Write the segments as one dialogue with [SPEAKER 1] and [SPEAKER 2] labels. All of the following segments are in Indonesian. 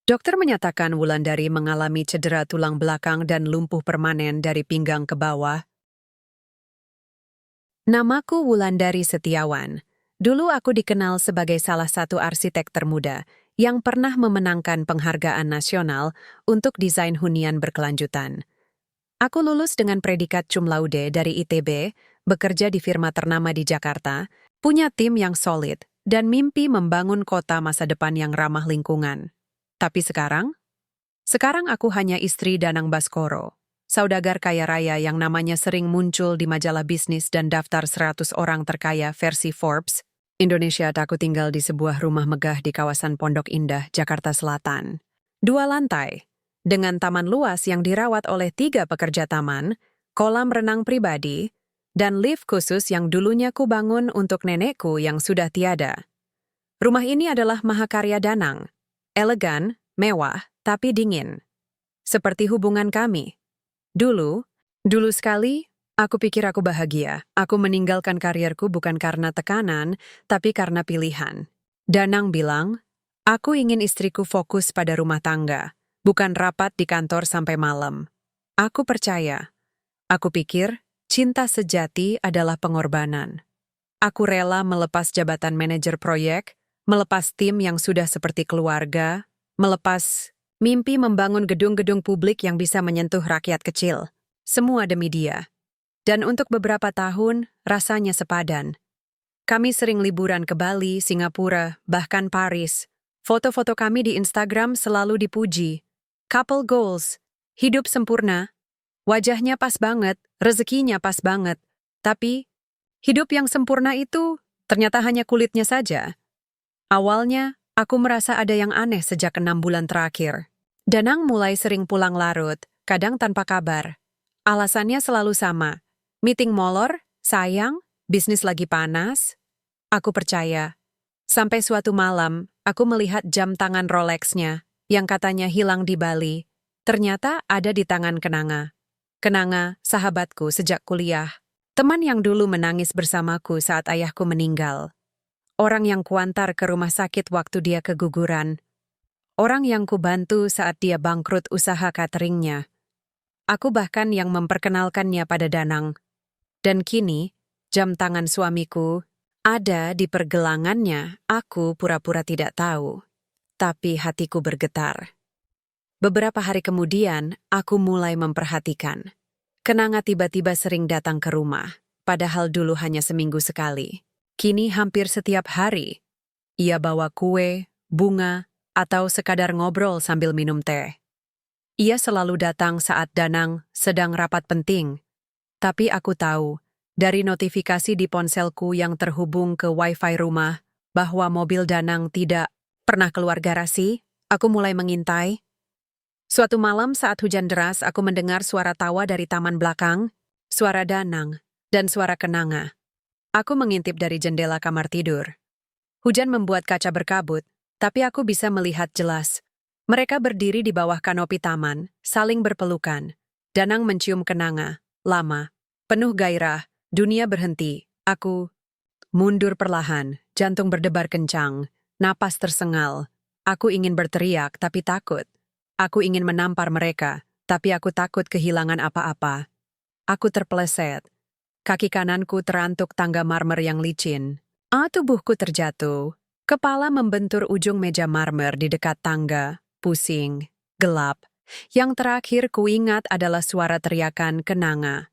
[SPEAKER 1] Dokter menyatakan Wulandari mengalami cedera tulang belakang dan lumpuh permanen dari pinggang ke bawah. Namaku Wulandari Setiawan. Dulu aku dikenal sebagai salah satu arsitek termuda yang pernah memenangkan penghargaan nasional untuk desain hunian berkelanjutan. Aku lulus dengan predikat cum laude dari ITB, bekerja di firma ternama di Jakarta, punya tim yang solid, dan mimpi membangun kota masa depan yang ramah lingkungan. Tapi sekarang aku hanya istri Danang Baskoro, saudagar kaya raya yang namanya sering muncul di majalah bisnis dan daftar 100 orang terkaya versi Forbes. Indonesia. Aku tinggal di sebuah rumah megah di kawasan Pondok Indah, Jakarta Selatan. 2 lantai, dengan taman luas yang dirawat oleh 3 pekerja taman, kolam renang pribadi, dan lift khusus yang dulunya kubangun untuk nenekku yang sudah tiada. Rumah ini adalah mahakarya Danang. Elegan, mewah, tapi dingin. Seperti hubungan kami. Dulu sekali, aku pikir aku bahagia. Aku meninggalkan karirku bukan karena tekanan, tapi karena pilihan. Danang bilang, aku ingin istriku fokus pada rumah tangga, bukan rapat di kantor sampai malam. Aku percaya. Aku pikir, cinta sejati adalah pengorbanan. Aku rela melepas jabatan manajer proyek, melepas tim yang sudah seperti keluarga, melepas mimpi membangun gedung-gedung publik yang bisa menyentuh rakyat kecil. Semua demi dia. Dan untuk beberapa tahun, rasanya sepadan. Kami sering liburan ke Bali, Singapura, bahkan Paris. Foto-foto kami di Instagram selalu dipuji. Couple goals, hidup sempurna. Wajahnya pas banget, rezekinya pas banget. Tapi, hidup yang sempurna itu ternyata hanya kulitnya saja. Awalnya, aku merasa ada yang aneh sejak 6 bulan terakhir. Danang mulai sering pulang larut, kadang tanpa kabar. Alasannya selalu sama. Meeting molor, sayang, bisnis lagi panas. Aku percaya. Sampai suatu malam, aku melihat jam tangan Rolex-nya, yang katanya hilang di Bali. Ternyata ada di tangan Kenanga. Kenanga, sahabatku sejak kuliah. Teman yang dulu menangis bersamaku saat ayahku meninggal. Orang yang kuantar ke rumah sakit waktu dia keguguran. Orang yang kubantu saat dia bangkrut usaha cateringnya. Aku bahkan yang memperkenalkannya pada Danang. Dan kini, jam tangan suamiku ada di pergelangannya. Aku pura-pura tidak tahu. Tapi hatiku bergetar. Beberapa hari kemudian, aku mulai memperhatikan. Kenanga tiba-tiba sering datang ke rumah, padahal dulu hanya seminggu sekali. Kini hampir setiap hari. Ia bawa kue, bunga, atau sekadar ngobrol sambil minum teh. Ia selalu datang saat Danang sedang rapat penting. Tapi aku tahu, dari notifikasi di ponselku yang terhubung ke wifi rumah, bahwa mobil Danang tidak pernah keluar garasi, aku mulai mengintai. Suatu malam saat hujan deras, aku mendengar suara tawa dari taman belakang, suara Danang, dan suara Kenanga. Aku mengintip dari jendela kamar tidur. Hujan membuat kaca berkabut, tapi aku bisa melihat jelas. Mereka berdiri di bawah kanopi taman, saling berpelukan. Danang mencium Kenanga, lama, penuh gairah, dunia berhenti. Aku mundur perlahan, jantung berdebar kencang, napas tersengal. Aku ingin berteriak, tapi takut. Aku ingin menampar mereka, tapi aku takut kehilangan apa-apa. Aku terpeleset. Kaki kananku terantuk tangga marmer yang licin. Tubuhku terjatuh. Kepala membentur ujung meja marmer di dekat tangga. Pusing, gelap. Yang terakhir kuingat adalah suara teriakan Kenanga.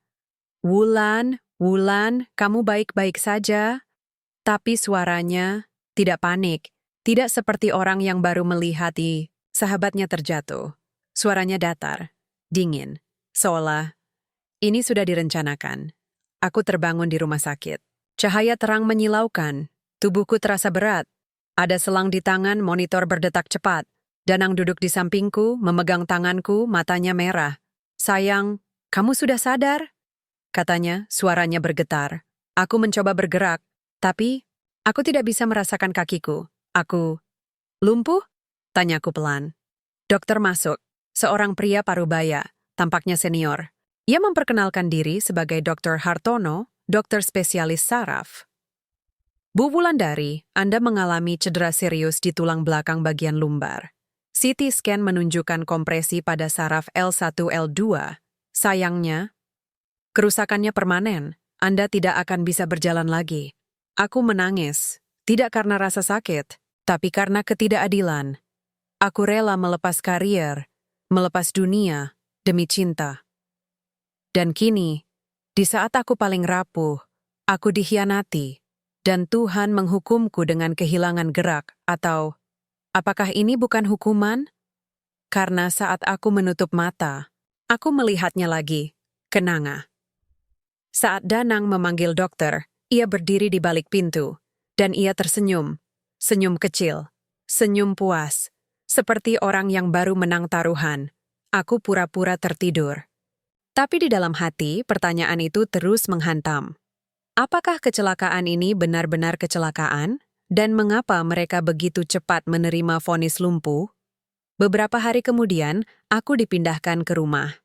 [SPEAKER 1] Wulan, Wulan, kamu baik-baik saja? Tapi suaranya tidak panik. Tidak seperti orang yang baru melihat sahabatnya terjatuh. Suaranya datar, dingin, seolah ini sudah direncanakan. Aku terbangun di rumah sakit. Cahaya terang menyilaukan. Tubuhku terasa berat. Ada selang di tangan, monitor berdetak cepat. Danang duduk di sampingku, memegang tanganku, matanya merah. Sayang, kamu sudah sadar? Katanya, suaranya bergetar. Aku mencoba bergerak, tapi aku tidak bisa merasakan kakiku. Aku lumpuh? Tanyaku pelan. Dokter masuk. Seorang pria parubaya, tampaknya senior. Ia memperkenalkan diri sebagai Dr. Hartono, dokter spesialis saraf. Bu Wulandari, Anda mengalami cedera serius di tulang belakang bagian lumbar. CT scan menunjukkan kompresi pada saraf L1 L2. Sayangnya, kerusakannya permanen. Anda tidak akan bisa berjalan lagi. Aku menangis, tidak karena rasa sakit, tapi karena ketidakadilan. Aku rela melepas karier, melepas dunia, demi cinta. Dan kini, di saat aku paling rapuh, aku dikhianati, dan Tuhan menghukumku dengan kehilangan gerak, atau apakah ini bukan hukuman? Karena saat aku menutup mata, aku melihatnya lagi, kenanga. Saat Danang memanggil dokter, ia berdiri di balik pintu, dan ia tersenyum, senyum kecil, senyum puas, seperti orang yang baru menang taruhan. Aku pura-pura tertidur. Tapi di dalam hati, pertanyaan itu terus menghantam. Apakah kecelakaan ini benar-benar kecelakaan? Dan mengapa mereka begitu cepat menerima vonis lumpuh? Beberapa hari kemudian, aku dipindahkan ke rumah.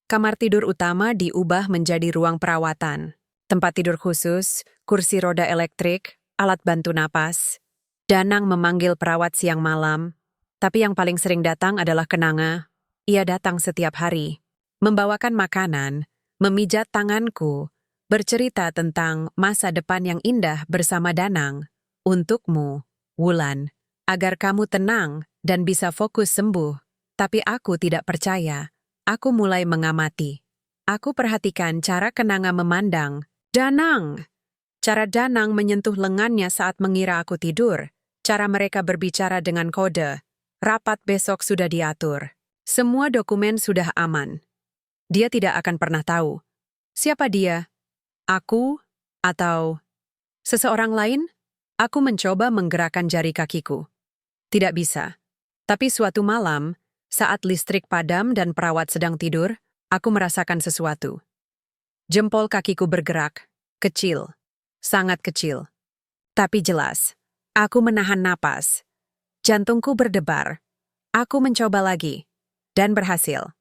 [SPEAKER 1] Kamar tidur utama diubah menjadi ruang perawatan. Tempat tidur khusus, kursi roda elektrik, alat bantu napas. Danang memanggil perawat siang malam. Tapi yang paling sering datang adalah kenanga. Ia datang setiap hari. Membawakan makanan, memijat tanganku, bercerita tentang masa depan yang indah bersama Danang. Untukmu, Wulan, agar kamu tenang dan bisa fokus sembuh. Tapi aku tidak percaya. Aku mulai mengamati. Aku perhatikan cara kenanga memandang. Danang! Cara Danang menyentuh lengannya saat mengira aku tidur. Cara mereka berbicara dengan kode. Rapat besok sudah diatur. Semua dokumen sudah aman. Dia tidak akan pernah tahu. Siapa dia? Aku? Atau seseorang lain? Aku mencoba menggerakkan jari kakiku. Tidak bisa. Tapi suatu malam, saat listrik padam dan perawat sedang tidur, aku merasakan sesuatu. Jempol kakiku bergerak, kecil, sangat kecil. Tapi jelas, aku menahan napas. Jantungku berdebar. Aku mencoba lagi, dan berhasil.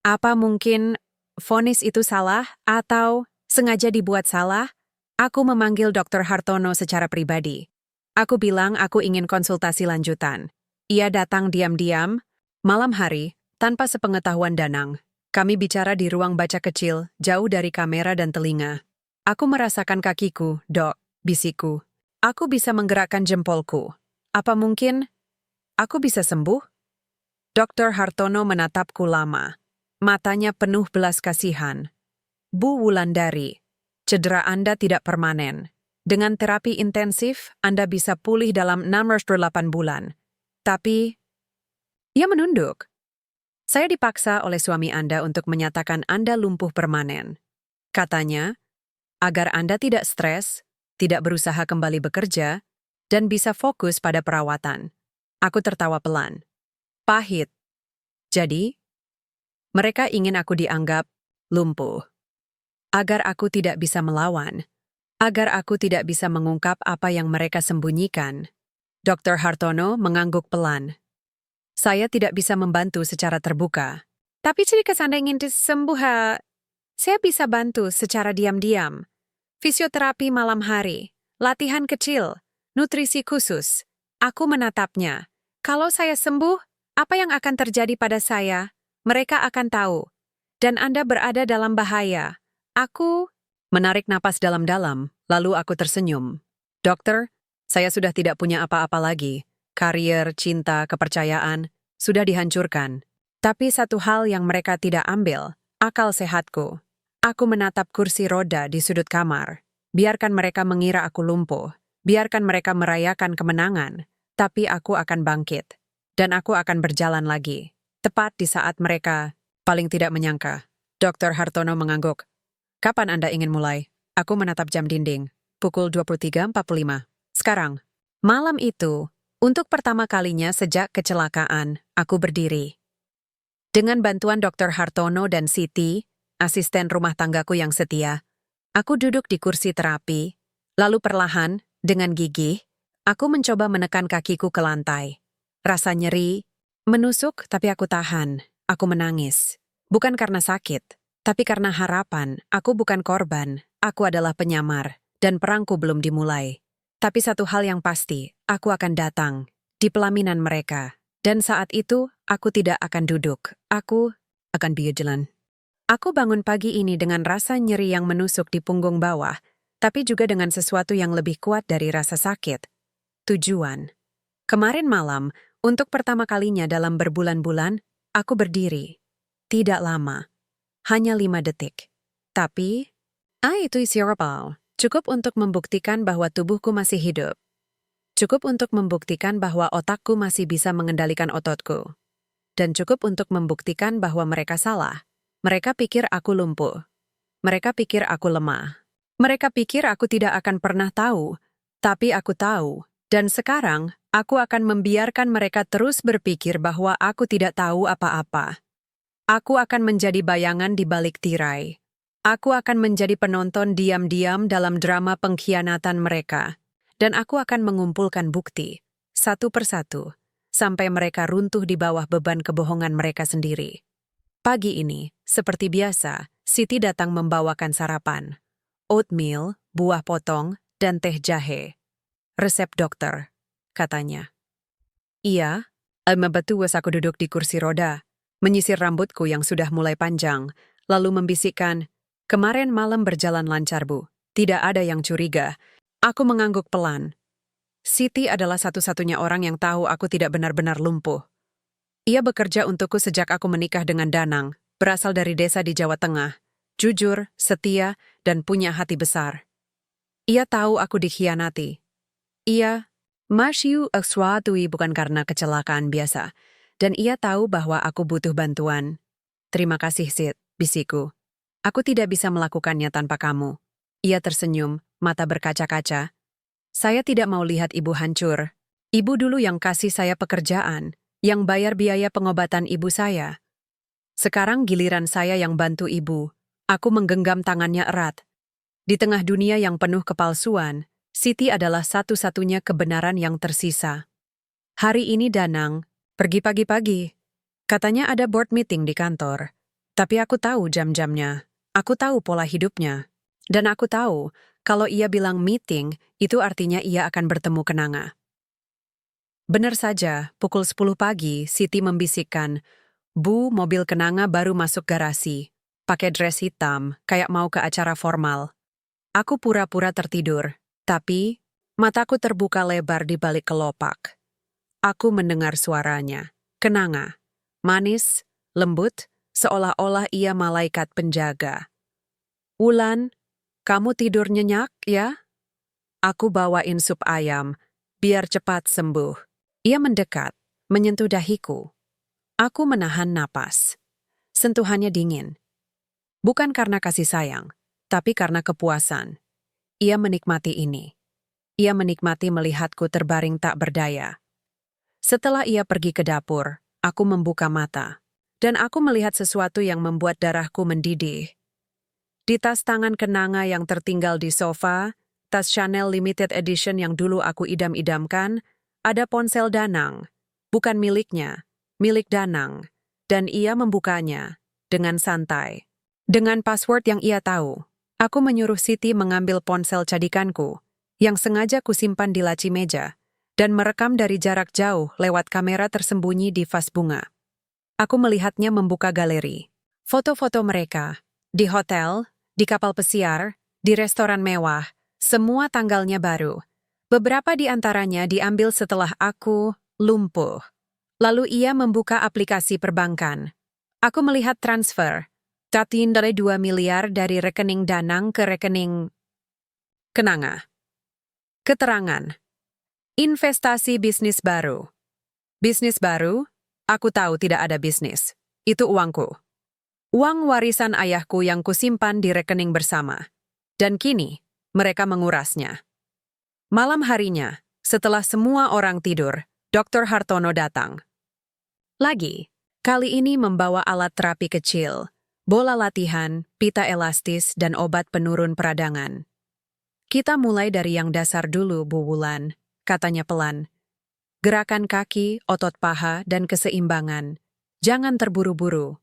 [SPEAKER 1] Apa mungkin vonis itu salah atau sengaja dibuat salah? Aku memanggil Dr. Hartono secara pribadi. Aku bilang aku ingin konsultasi lanjutan. Ia datang diam-diam, malam hari, tanpa sepengetahuan Danang. Kami bicara di ruang baca kecil, jauh dari kamera dan telinga. Aku merasakan kakiku, Dok, bisikku. Aku bisa menggerakkan jempolku. Apa mungkin aku bisa sembuh? Dr. Hartono menatapku lama. Matanya penuh belas kasihan. Bu Wulandari, cedera Anda tidak permanen. Dengan terapi intensif, Anda bisa pulih dalam 6-8 bulan. Tapi, ia menunduk. Saya dipaksa oleh suami Anda untuk menyatakan Anda lumpuh permanen. Katanya, agar Anda tidak stres, tidak berusaha kembali bekerja, dan bisa fokus pada perawatan. Aku tertawa pelan. Pahit. Jadi, mereka ingin aku dianggap lumpuh. Agar aku tidak bisa melawan. Agar aku tidak bisa mengungkap apa yang mereka sembunyikan. Dr. Hartono mengangguk pelan. Saya tidak bisa membantu secara terbuka. Tapi jika Anda ingin sembuh, saya bisa bantu secara diam-diam. Fisioterapi malam hari, latihan kecil, nutrisi khusus. Aku menatapnya. Kalau saya sembuh, apa yang akan terjadi pada saya? Mereka akan tahu. Dan Anda berada dalam bahaya. Aku menarik napas dalam-dalam, lalu aku tersenyum. Dokter, saya sudah tidak punya apa-apa lagi. Karier, cinta, kepercayaan, sudah dihancurkan. Tapi satu hal yang mereka tidak ambil, akal sehatku. Aku menatap kursi roda di sudut kamar. Biarkan mereka mengira aku lumpuh. Biarkan mereka merayakan kemenangan. Tapi aku akan bangkit. Dan aku akan berjalan lagi. Tepat di saat mereka paling tidak menyangka. Dr. Hartono mengangguk. Kapan Anda ingin mulai? Aku menatap jam dinding. Pukul 23.45. Sekarang. Malam itu, untuk pertama kalinya sejak kecelakaan, aku berdiri. Dengan bantuan Dr. Hartono dan Siti, asisten rumah tanggaku yang setia, aku duduk di kursi terapi, lalu perlahan, dengan gigih, aku mencoba menekan kakiku ke lantai. Rasa nyeri, menusuk tapi aku tahan, aku menangis. Bukan karena sakit, tapi karena harapan, aku bukan korban, aku adalah penyamar, dan perangku belum dimulai. Tapi satu hal yang pasti, aku akan datang, di pelaminan mereka. Dan saat itu, aku tidak akan duduk. Aku akan vigilant. Aku bangun pagi ini dengan rasa nyeri yang menusuk di punggung bawah, tapi juga dengan sesuatu yang lebih kuat dari rasa sakit. Tujuan. Kemarin malam, untuk pertama kalinya dalam berbulan-bulan, aku berdiri. Tidak lama. Hanya 5 detik. Tapi, itu isirapal. Cukup untuk membuktikan bahwa tubuhku masih hidup. Cukup untuk membuktikan bahwa otakku masih bisa mengendalikan ototku. Dan cukup untuk membuktikan bahwa mereka salah. Mereka pikir aku lumpuh. Mereka pikir aku lemah. Mereka pikir aku tidak akan pernah tahu. Tapi aku tahu. Dan sekarang, aku akan membiarkan mereka terus berpikir bahwa aku tidak tahu apa-apa. Aku akan menjadi bayangan di balik tirai. Aku akan menjadi penonton diam-diam dalam drama pengkhianatan mereka. Dan aku akan mengumpulkan bukti, satu persatu, sampai mereka runtuh di bawah beban kebohongan mereka sendiri. Pagi ini, seperti biasa, Siti datang membawakan sarapan. Oatmeal, buah potong, dan teh jahe. Resep dokter, katanya. Iya, betul aku duduk di kursi roda, menyisir rambutku yang sudah mulai panjang, lalu membisikkan, kemarin malam berjalan lancar, Bu. Tidak ada yang curiga. Aku mengangguk pelan. Siti adalah satu-satunya orang yang tahu aku tidak benar-benar lumpuh. Ia bekerja untukku sejak aku menikah dengan Danang, berasal dari desa di Jawa Tengah, jujur, setia, dan punya hati besar. Ia tahu aku dikhianati. Ia masyu ekswatui bukan karena kecelakaan biasa, dan ia tahu bahwa aku butuh bantuan. Terima kasih, Sid, bisiku. Aku tidak bisa melakukannya tanpa kamu. Ia tersenyum, mata berkaca-kaca. Saya tidak mau lihat ibu hancur. Ibu dulu yang kasih saya pekerjaan, yang bayar biaya pengobatan ibu saya. Sekarang giliran saya yang bantu ibu. Aku menggenggam tangannya erat. Di tengah dunia yang penuh kepalsuan, Siti adalah satu-satunya kebenaran yang tersisa. Hari ini Danang pergi pagi-pagi. Katanya ada board meeting di kantor. Tapi aku tahu jam-jamnya. Aku tahu pola hidupnya. Dan aku tahu, kalau ia bilang meeting, itu artinya ia akan bertemu Kenanga. Benar saja, pukul 10 pagi, Siti membisikkan, Bu, mobil Kenanga baru masuk garasi. Pakai dress hitam, kayak mau ke acara formal. Aku pura-pura tertidur. Tapi, mataku terbuka lebar di balik kelopak. Aku mendengar suaranya. Kenanga. Manis, lembut, seolah-olah ia malaikat penjaga. Wulan, kamu tidur nyenyak, ya? Aku bawain sup ayam, biar cepat sembuh. Ia mendekat, menyentuh dahiku. Aku menahan napas. Sentuhannya dingin. Bukan karena kasih sayang, tapi karena kepuasan. Ia menikmati ini. Ia menikmati melihatku terbaring tak berdaya. Setelah ia pergi ke dapur, aku membuka mata. Dan aku melihat sesuatu yang membuat darahku mendidih. Di tas tangan Kenanga yang tertinggal di sofa, tas Chanel Limited Edition yang dulu aku idam-idamkan, ada ponsel Danang. Bukan miliknya, milik Danang. Dan ia membukanya dengan santai. Dengan password yang ia tahu. Aku menyuruh Siti mengambil ponsel cadikanku, yang sengaja kusimpan di laci meja, dan merekam dari jarak jauh lewat kamera tersembunyi di vas bunga. Aku melihatnya membuka galeri. Foto-foto mereka, di hotel, di kapal pesiar, di restoran mewah, semua tanggalnya baru. Beberapa di antaranya diambil setelah aku lumpuh. Lalu ia membuka aplikasi perbankan. Aku melihat transfer. Tatin dari 2 miliar dari rekening Danang ke rekening Kenanga. Keterangan. Investasi bisnis baru. Bisnis baru? Aku tahu tidak ada bisnis. Itu uangku. Uang warisan ayahku yang kusimpan di rekening bersama. Dan kini, mereka mengurasnya. Malam harinya, setelah semua orang tidur, Dr. Hartono datang. Lagi, kali ini membawa alat terapi kecil, bola latihan, pita elastis, dan obat penurun peradangan. Kita mulai dari yang dasar dulu, Bu Wulan, katanya pelan. Gerakan kaki, otot paha, dan keseimbangan. Jangan terburu-buru.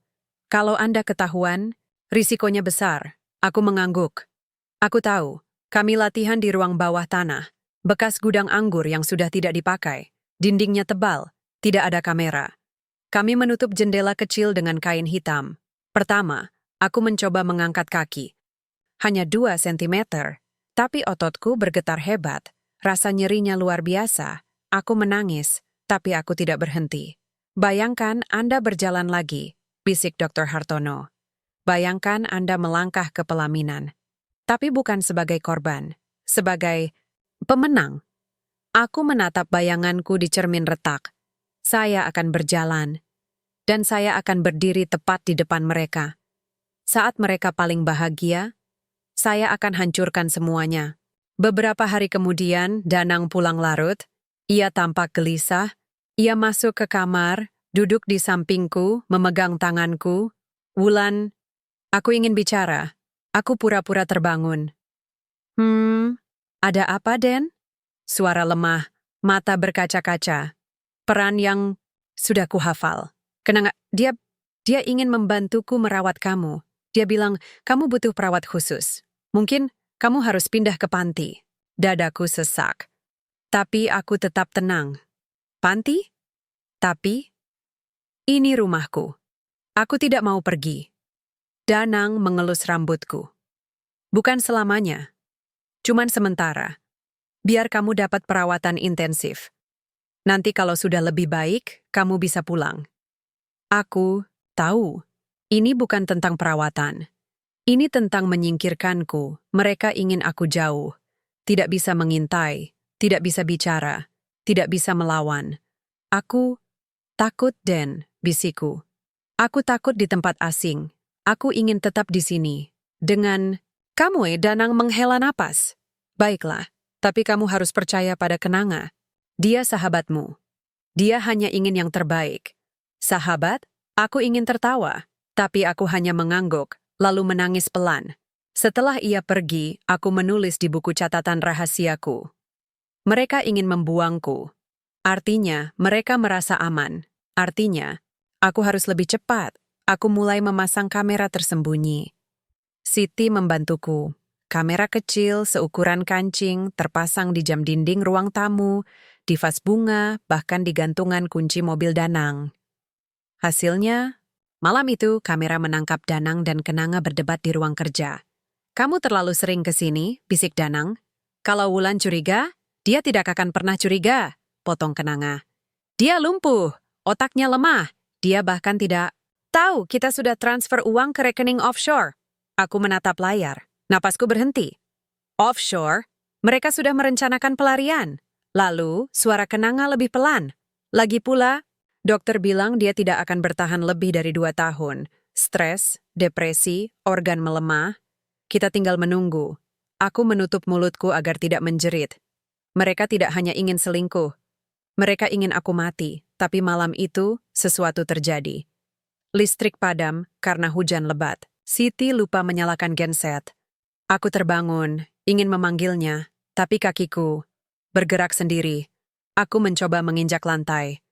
[SPEAKER 1] Kalau Anda ketahuan, risikonya besar. Aku mengangguk. Aku tahu, kami latihan di ruang bawah tanah, bekas gudang anggur yang sudah tidak dipakai. Dindingnya tebal, Tidak ada kamera. Kami menutup jendela kecil dengan kain hitam. Pertama, aku mencoba mengangkat kaki. Hanya 2 sentimeter, tapi ototku bergetar hebat. Rasa nyerinya luar biasa. Aku menangis, tapi aku tidak berhenti. Bayangkan Anda berjalan lagi, bisik Dr. Hartono. Bayangkan Anda melangkah ke pelaminan. Tapi bukan sebagai korban, sebagai pemenang. Aku menatap bayanganku di cermin retak. Saya akan berjalan, dan saya akan berdiri tepat di depan mereka. Saat mereka paling bahagia, saya akan hancurkan semuanya. Beberapa hari kemudian, Danang pulang larut. Ia tampak gelisah. Ia masuk ke kamar, duduk di sampingku, memegang tanganku. Wulan, aku ingin bicara. Aku pura-pura terbangun. Ada apa, Den? Suara lemah, mata berkaca-kaca. Peran yang sudah kuhafal. Dia ingin membantuku merawat kamu. Dia bilang, kamu butuh perawat khusus. Mungkin kamu harus pindah ke panti. Dadaku sesak. Tapi aku tetap tenang. Panti? Tapi, ini rumahku. Aku tidak mau pergi. Danang mengelus rambutku. Bukan selamanya. Cuman sementara. Biar kamu dapat perawatan intensif. Nanti kalau sudah lebih baik, kamu bisa pulang. Aku tahu. Ini bukan tentang perawatan. Ini tentang menyingkirkanku. Mereka ingin aku jauh. Tidak bisa mengintai. Tidak bisa bicara. Tidak bisa melawan. Aku takut, Den, bisiku. Aku takut di tempat asing. Aku ingin tetap di sini. Dengan kamu, Danang menghela napas. Baiklah, tapi kamu harus percaya pada Kenanga. Dia sahabatmu. Dia hanya ingin yang terbaik. Sahabat, aku ingin tertawa, tapi aku hanya mengangguk, lalu menangis pelan. Setelah ia pergi, aku menulis di buku catatan rahasiaku. Mereka ingin membuangku. Artinya, mereka merasa aman. Artinya, aku harus lebih cepat. Aku mulai memasang kamera tersembunyi. Siti membantuku. Kamera kecil seukuran kancing terpasang di jam dinding ruang tamu, di vas bunga, bahkan di gantungan kunci mobil Danang. Hasilnya, malam itu kamera menangkap Danang dan Kenanga berdebat di ruang kerja. Kamu terlalu sering ke sini, bisik Danang. Kalau Wulan curiga, dia tidak akan pernah curiga, potong Kenanga. Dia lumpuh, otaknya lemah. Dia bahkan tidak tahu kita sudah transfer uang ke rekening offshore. Aku menatap layar. Napasku berhenti. Offshore, mereka sudah merencanakan pelarian. Lalu, suara Kenanga lebih pelan. Lagi pula, dokter bilang dia tidak akan bertahan lebih dari 2 tahun. Stres, depresi, organ melemah. Kita tinggal menunggu. Aku menutup mulutku agar tidak menjerit. Mereka tidak hanya ingin selingkuh. Mereka ingin aku mati, tapi malam itu sesuatu terjadi. Listrik padam karena hujan lebat. Siti lupa menyalakan genset. Aku terbangun, ingin memanggilnya, tapi kakiku bergerak sendiri. Aku mencoba menginjak lantai.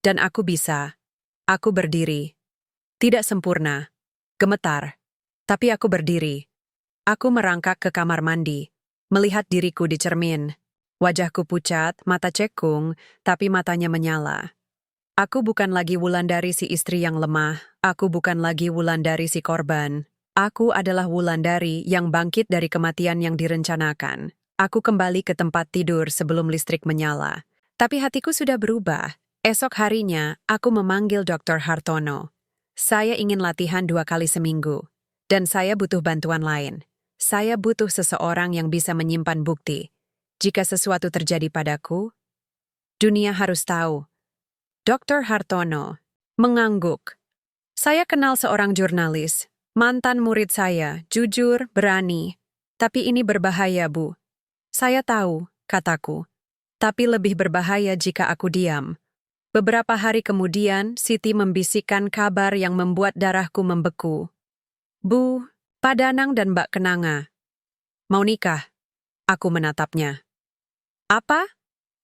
[SPEAKER 1] Dan aku bisa. Aku berdiri. Tidak sempurna. Gemetar. Tapi aku berdiri. Aku merangkak ke kamar mandi, melihat diriku di cermin. Wajahku pucat, mata cekung, tapi matanya menyala. Aku bukan lagi Wulandari si istri yang lemah. Aku bukan lagi Wulandari si korban. Aku adalah Wulandari yang bangkit dari kematian yang direncanakan. Aku kembali ke tempat tidur sebelum listrik menyala. Tapi hatiku sudah berubah. Esok harinya, aku memanggil Dr. Hartono. Saya ingin latihan 2 kali seminggu. Dan saya butuh bantuan lain. Saya butuh seseorang yang bisa menyimpan bukti. Jika sesuatu terjadi padaku, dunia harus tahu. Dr. Hartono mengangguk. Saya kenal seorang jurnalis. Mantan murid saya, jujur, berani. Tapi ini berbahaya, Bu. Saya tahu, kataku. Tapi lebih berbahaya jika aku diam. Beberapa hari kemudian, Siti membisikkan kabar yang membuat darahku membeku. Bu, Pak Danang dan Mbak Kenanga. Mau nikah? Aku menatapnya. Apa?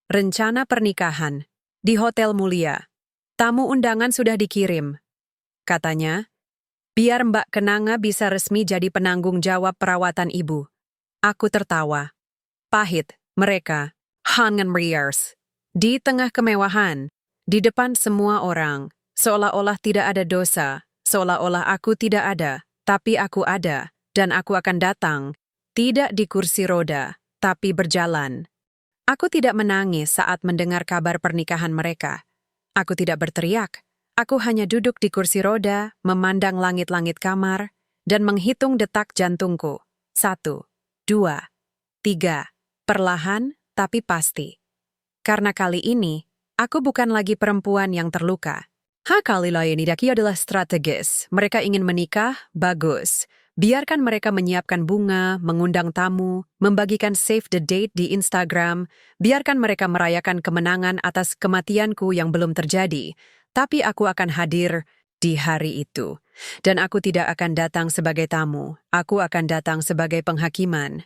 [SPEAKER 1] Rencana pernikahan. Di Hotel Mulia. Tamu undangan sudah dikirim. Katanya, biar Mbak Kenanga bisa resmi jadi penanggung jawab perawatan ibu. Aku tertawa. Pahit, mereka. Hangen Riers. Di tengah kemewahan. Di depan semua orang, seolah-olah tidak ada dosa, seolah-olah aku tidak ada, tapi aku ada, dan aku akan datang, tidak di kursi roda, tapi berjalan. Aku tidak menangis saat mendengar kabar pernikahan mereka. Aku tidak berteriak. Aku hanya duduk di kursi roda, memandang langit-langit kamar, dan menghitung detak jantungku. 1, 2, 3. Perlahan, tapi pasti. Karena kali ini, aku bukan lagi perempuan yang terluka. Kali lain Idaki adalah strategis. Mereka ingin menikah, bagus. Biarkan mereka menyiapkan bunga, mengundang tamu, membagikan save the date di Instagram. Biarkan mereka merayakan kemenangan atas kematianku yang belum terjadi. Tapi aku akan hadir di hari itu. Dan aku tidak akan datang sebagai tamu. Aku akan datang sebagai penghakiman.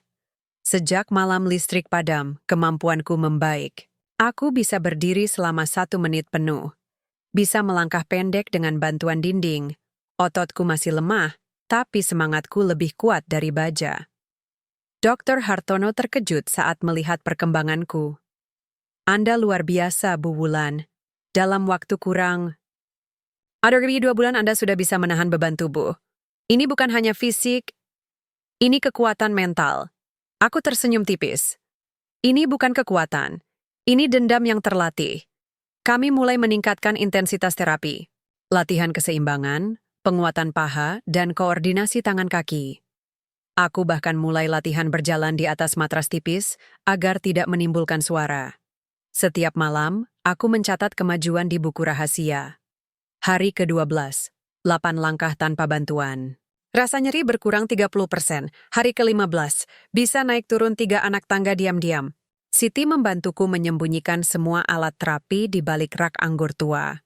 [SPEAKER 1] Sejak malam listrik padam, kemampuanku membaik. Aku bisa berdiri selama 1 menit penuh. Bisa melangkah pendek dengan bantuan dinding. Ototku masih lemah, tapi semangatku lebih kuat dari baja. Dr. Hartono terkejut saat melihat perkembanganku. Anda luar biasa, Bu Wulan. Dalam waktu kurang... Ada lebih 2 bulan Anda sudah bisa menahan beban tubuh. Ini bukan hanya fisik, ini kekuatan mental. Aku tersenyum tipis. Ini bukan kekuatan. Ini dendam yang terlatih. Kami mulai meningkatkan intensitas terapi. Latihan keseimbangan, penguatan paha, dan koordinasi tangan kaki. Aku bahkan mulai latihan berjalan di atas matras tipis agar tidak menimbulkan suara. Setiap malam, aku mencatat kemajuan di buku rahasia. Hari ke-12, 8 langkah tanpa bantuan. Rasa nyeri berkurang 30%. Hari ke-15, bisa naik turun 3 anak tangga diam-diam. Siti membantuku menyembunyikan semua alat terapi di balik rak anggur tua.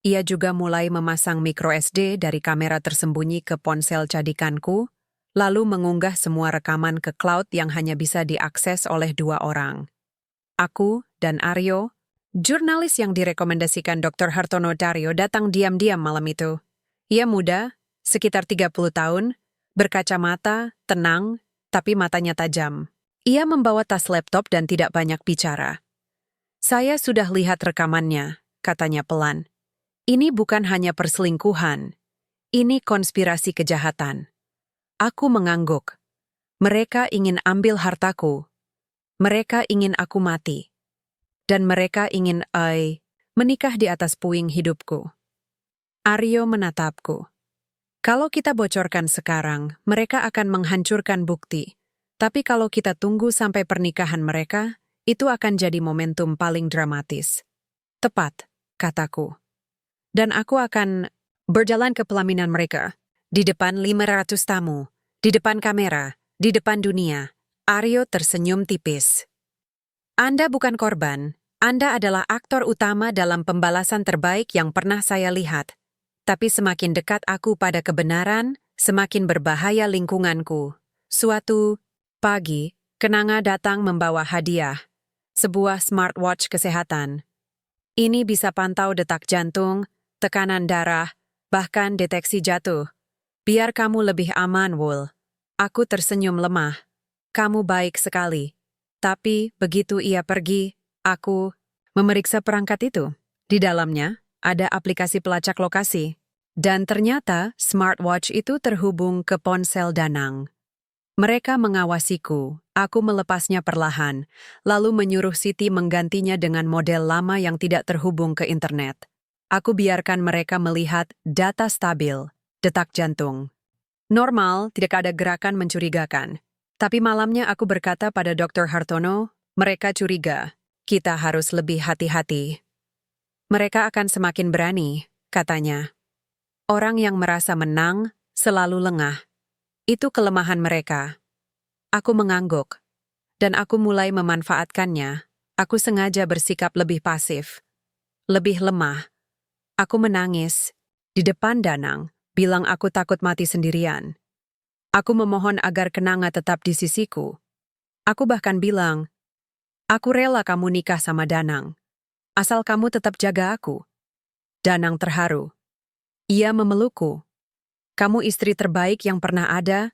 [SPEAKER 1] Ia juga mulai memasang micro SD dari kamera tersembunyi ke ponsel cadikanku, lalu mengunggah semua rekaman ke cloud yang hanya bisa diakses oleh 2 orang. Aku dan Aryo, jurnalis yang direkomendasikan Dr. Hartono Dario, datang diam-diam malam itu. Ia muda, sekitar 30 tahun, berkacamata, tenang, tapi matanya tajam. Ia membawa tas laptop dan tidak banyak bicara. Saya sudah lihat rekamannya, katanya pelan. Ini bukan hanya perselingkuhan. Ini konspirasi kejahatan. Aku mengangguk. Mereka ingin ambil hartaku. Mereka ingin aku mati. Dan mereka ingin menikah di atas puing hidupku. Aryo menatapku. Kalau kita bocorkan sekarang, mereka akan menghancurkan bukti. Tapi kalau kita tunggu sampai pernikahan mereka, itu akan jadi momentum paling dramatis. Tepat, kataku. Dan aku akan berjalan ke pelaminan mereka. Di depan 500 tamu. Di depan kamera. Di depan dunia. Aryo tersenyum tipis. Anda bukan korban. Anda adalah aktor utama dalam pembalasan terbaik yang pernah saya lihat. Tapi semakin dekat aku pada kebenaran, semakin berbahaya lingkunganku. Suatu pagi, Kenanga datang membawa hadiah. Sebuah smartwatch kesehatan. Ini bisa pantau detak jantung, tekanan darah, bahkan deteksi jatuh. Biar kamu lebih aman, Wul. Aku tersenyum lemah. Kamu baik sekali. Tapi begitu ia pergi, aku memeriksa perangkat itu. Di dalamnya, ada aplikasi pelacak lokasi. Dan ternyata smartwatch itu terhubung ke ponsel Danang. Mereka mengawasiku, aku melepasnya perlahan, lalu menyuruh Siti menggantinya dengan model lama yang tidak terhubung ke internet. Aku biarkan mereka melihat data stabil, detak jantung. Normal, tidak ada gerakan mencurigakan. Tapi malamnya aku berkata pada Dr. Hartono, mereka curiga. Kita harus lebih hati-hati. Mereka akan semakin berani, katanya. Orang yang merasa menang selalu lengah. Itu kelemahan mereka. Aku mengangguk. Dan aku mulai memanfaatkannya. Aku sengaja bersikap lebih pasif. Lebih lemah. Aku menangis. Di depan Danang, bilang aku takut mati sendirian. Aku memohon agar Kenanga tetap di sisiku. Aku bahkan bilang, aku rela kamu nikah sama Danang. Asal kamu tetap jaga aku. Danang terharu. Ia memelukku. Kamu istri terbaik yang pernah ada,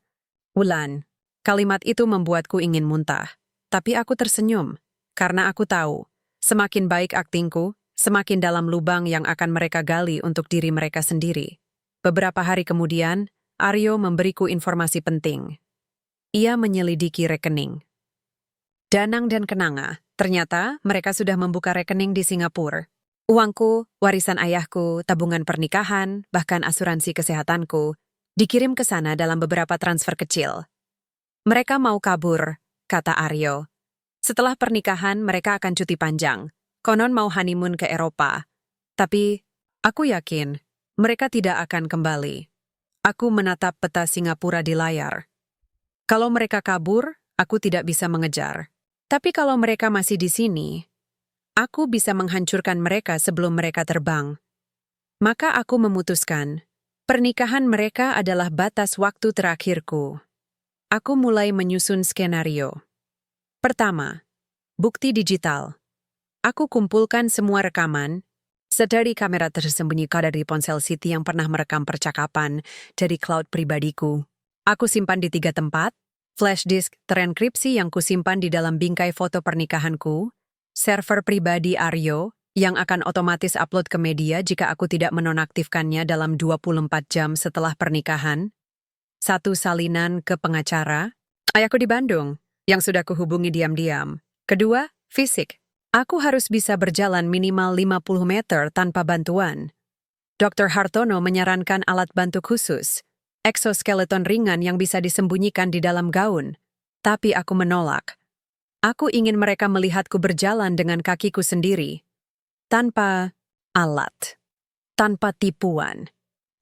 [SPEAKER 1] Wulan. Kalimat itu membuatku ingin muntah. Tapi aku tersenyum, karena aku tahu, semakin baik aktingku, semakin dalam lubang yang akan mereka gali untuk diri mereka sendiri. Beberapa hari kemudian, Aryo memberiku informasi penting. Ia menyelidiki rekening. Danang dan Kenanga, ternyata mereka sudah membuka rekening di Singapura. Uangku, warisan ayahku, tabungan pernikahan, bahkan asuransi kesehatanku, dikirim ke sana dalam beberapa transfer kecil. Mereka mau kabur, kata Aryo. Setelah pernikahan, mereka akan cuti panjang. Konon mau honeymoon ke Eropa. Tapi, aku yakin, mereka tidak akan kembali. Aku menatap peta Singapura di layar. Kalau mereka kabur, aku tidak bisa mengejar. Tapi kalau mereka masih di sini, aku bisa menghancurkan mereka sebelum mereka terbang. Maka aku memutuskan, pernikahan mereka adalah batas waktu terakhirku. Aku mulai menyusun skenario. Pertama, bukti digital. Aku kumpulkan semua rekaman, dari kamera tersembunyi dari ponsel Siti yang pernah merekam percakapan dari cloud pribadiku. Aku simpan di 3 tempat, flash disk terenkripsi yang kusimpan di dalam bingkai foto pernikahanku, server pribadi Aryo yang akan otomatis upload ke media jika aku tidak menonaktifkannya dalam 24 jam setelah pernikahan, 1 salinan ke pengacara, ayahku di Bandung, yang sudah kuhubungi diam-diam. 2, fisik. Aku harus bisa berjalan minimal 50 meter tanpa bantuan. Dr. Hartono menyarankan alat bantu khusus, eksoskeleton ringan yang bisa disembunyikan di dalam gaun. Tapi aku menolak. Aku ingin mereka melihatku berjalan dengan kakiku sendiri. Tanpa alat. Tanpa tipuan.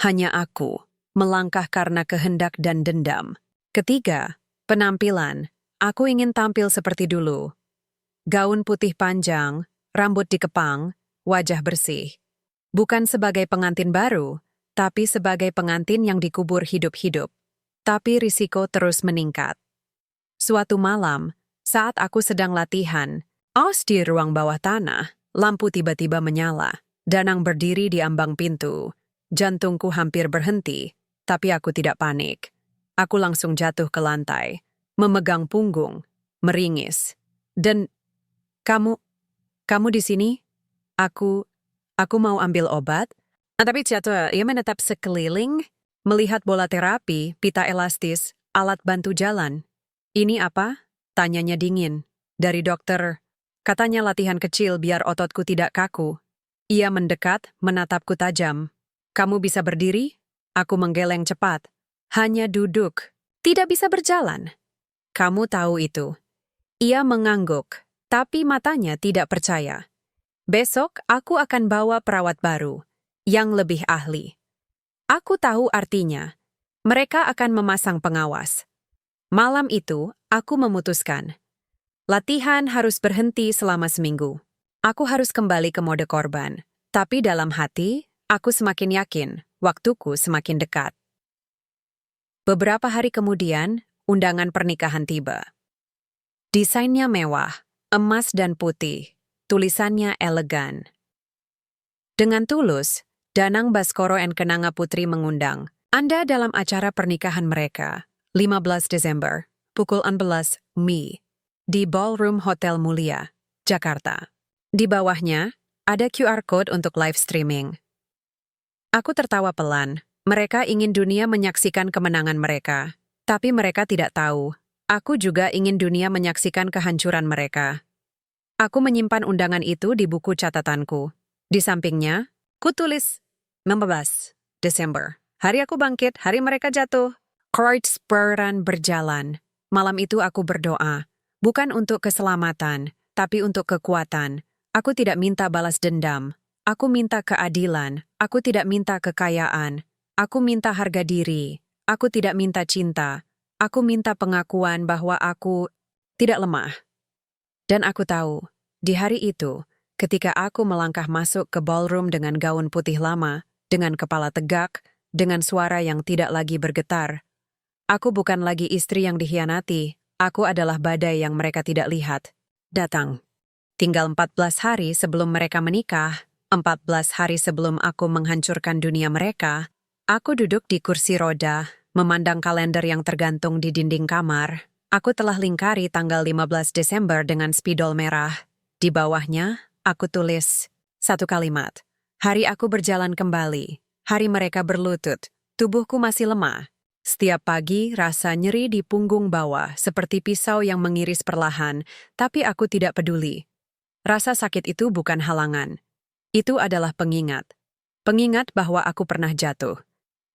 [SPEAKER 1] Hanya aku, melangkah karena kehendak dan dendam. 3, penampilan. Aku ingin tampil seperti dulu. Gaun putih panjang, rambut dikepang, wajah bersih. Bukan sebagai pengantin baru, tapi sebagai pengantin yang dikubur hidup-hidup. Tapi risiko terus meningkat. Suatu malam, saat aku sedang latihan, di ruang bawah tanah, lampu tiba-tiba menyala. Danang berdiri di ambang pintu. Jantungku hampir berhenti, tapi aku tidak panik. Aku langsung jatuh ke lantai, memegang punggung, meringis. Dan Kamu di sini? Aku mau ambil obat. Tapi jatuh, ia menetap sekeliling, melihat bola terapi, pita elastis, alat bantu jalan. Ini apa? Tanyanya dingin. Dari dokter. Katanya latihan kecil biar ototku tidak kaku. Ia mendekat, menatapku tajam. Kamu bisa berdiri? Aku menggeleng cepat. Hanya duduk. Tidak bisa berjalan. Kamu tahu itu. Ia mengangguk. Tapi matanya tidak percaya. Besok aku akan bawa perawat baru, yang lebih ahli. Aku tahu artinya. Mereka akan memasang pengawas. Malam itu, aku memutuskan. Latihan harus berhenti selama seminggu. Aku harus kembali ke mode korban. Tapi dalam hati, aku semakin yakin, waktuku semakin dekat. Beberapa hari kemudian, undangan pernikahan tiba. Desainnya mewah. Emas dan putih, tulisannya elegan. Dengan tulus, Danang Baskoro and Kenanga Putri mengundang Anda dalam acara pernikahan mereka, 15 Desember, pukul 11 Mi, di Ballroom Hotel Mulia, Jakarta. Di bawahnya, ada QR Code untuk live streaming. Aku tertawa pelan. Mereka ingin dunia menyaksikan kemenangan mereka, tapi mereka tidak tahu. Aku juga ingin dunia menyaksikan kehancuran mereka. Aku menyimpan undangan itu di buku catatanku. Di sampingnya, kutulis 15 Desember. Hari aku bangkit, hari mereka jatuh. Kreuzspuren berjalan. Malam itu aku berdoa. Bukan untuk keselamatan, tapi untuk kekuatan. Aku tidak minta balas dendam. Aku minta keadilan. Aku tidak minta kekayaan. Aku minta harga diri. Aku tidak minta cinta. Aku minta pengakuan bahwa aku tidak lemah. Dan aku tahu, di hari itu, ketika aku melangkah masuk ke ballroom dengan gaun putih lama, dengan kepala tegak, dengan suara yang tidak lagi bergetar, aku bukan lagi istri yang dikhianati, aku adalah badai yang mereka tidak lihat. Datang. Tinggal 14 hari sebelum mereka menikah, 14 hari sebelum aku menghancurkan dunia mereka, aku duduk di kursi roda, memandang kalender yang tergantung di dinding kamar. Aku telah lingkari tanggal 15 Desember dengan spidol merah. Di bawahnya, aku tulis Satu kalimat. Hari aku berjalan kembali. Hari mereka berlutut. Tubuhku masih lemah. Setiap pagi, rasa nyeri di punggung bawah, seperti pisau yang mengiris perlahan, tapi aku tidak peduli. Rasa sakit itu bukan halangan. Itu adalah pengingat. Pengingat bahwa aku pernah jatuh.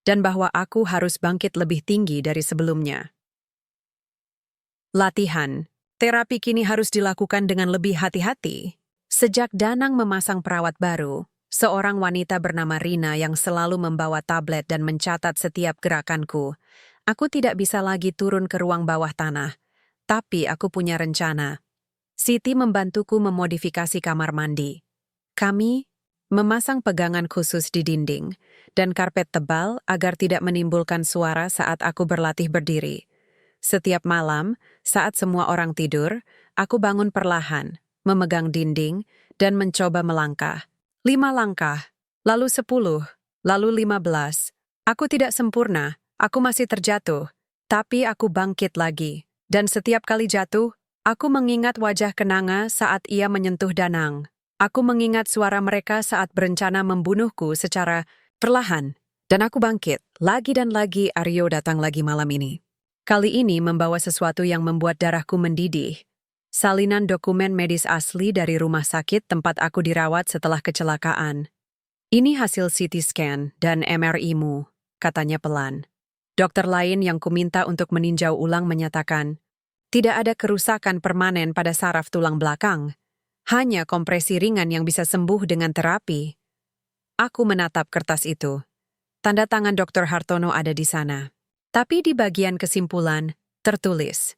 [SPEAKER 1] Dan bahwa aku harus bangkit lebih tinggi dari sebelumnya. Latihan. Terapi kini harus dilakukan dengan lebih hati-hati. Sejak Danang memasang perawat baru, seorang wanita bernama Rina yang selalu membawa tablet dan mencatat setiap gerakanku, aku tidak bisa lagi turun ke ruang bawah tanah. Tapi aku punya rencana. Siti membantuku memodifikasi kamar mandi. Kami memasang pegangan khusus di dinding dan karpet tebal agar tidak menimbulkan suara saat aku berlatih berdiri. Setiap malam, saat semua orang tidur, aku bangun perlahan, memegang dinding, dan mencoba melangkah. 5 langkah, lalu 10, lalu 15. Aku tidak sempurna, aku masih terjatuh, tapi aku bangkit lagi. Dan setiap kali jatuh, aku mengingat wajah Kenanga saat ia menyentuh Danang. Aku mengingat suara mereka saat berencana membunuhku secara perlahan. Dan aku bangkit, lagi dan lagi Aryo datang lagi malam ini. Kali ini membawa sesuatu yang membuat darahku mendidih. Salinan dokumen medis asli dari rumah sakit tempat aku dirawat setelah kecelakaan. Ini hasil CT scan dan MRI-mu, katanya pelan. Dokter lain yang kuminta untuk meninjau ulang menyatakan, tidak ada kerusakan permanen pada saraf tulang belakang. Hanya kompresi ringan yang bisa sembuh dengan terapi. Aku menatap kertas itu. Tanda tangan Dr. Hartono ada di sana. Tapi di bagian kesimpulan, tertulis,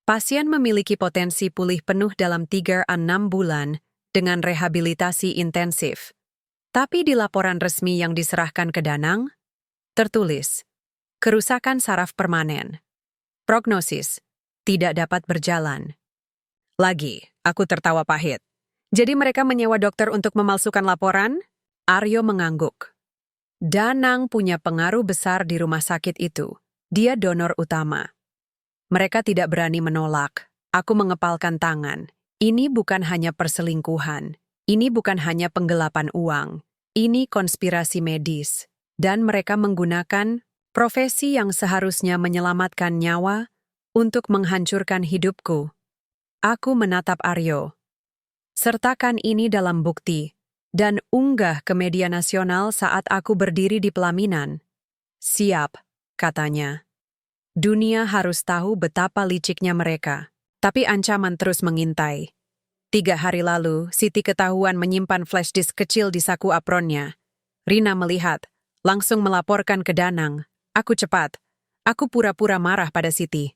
[SPEAKER 1] pasien memiliki potensi pulih penuh dalam 3-6 bulan dengan rehabilitasi intensif. Tapi di laporan resmi yang diserahkan ke Danang, tertulis, kerusakan saraf permanen. Prognosis, tidak dapat berjalan. Lagi, aku tertawa pahit. Jadi mereka menyewa dokter untuk memalsukan laporan? Aryo mengangguk. Danang punya pengaruh besar di rumah sakit itu. Dia donor utama. Mereka tidak berani menolak. Aku mengepalkan tangan. Ini bukan hanya perselingkuhan. Ini bukan hanya penggelapan uang. Ini konspirasi medis. Dan mereka menggunakan profesi yang seharusnya menyelamatkan nyawa untuk menghancurkan hidupku. Aku menatap Aryo. Sertakan ini dalam bukti dan unggah ke media nasional saat aku berdiri di pelaminan. Siap, katanya. Dunia harus tahu betapa liciknya mereka. Tapi ancaman terus mengintai. 3 hari lalu, Siti ketahuan menyimpan flash disk kecil di saku apronnya. Rina melihat, langsung melaporkan ke Danang. Aku cepat. Aku pura-pura marah pada Siti.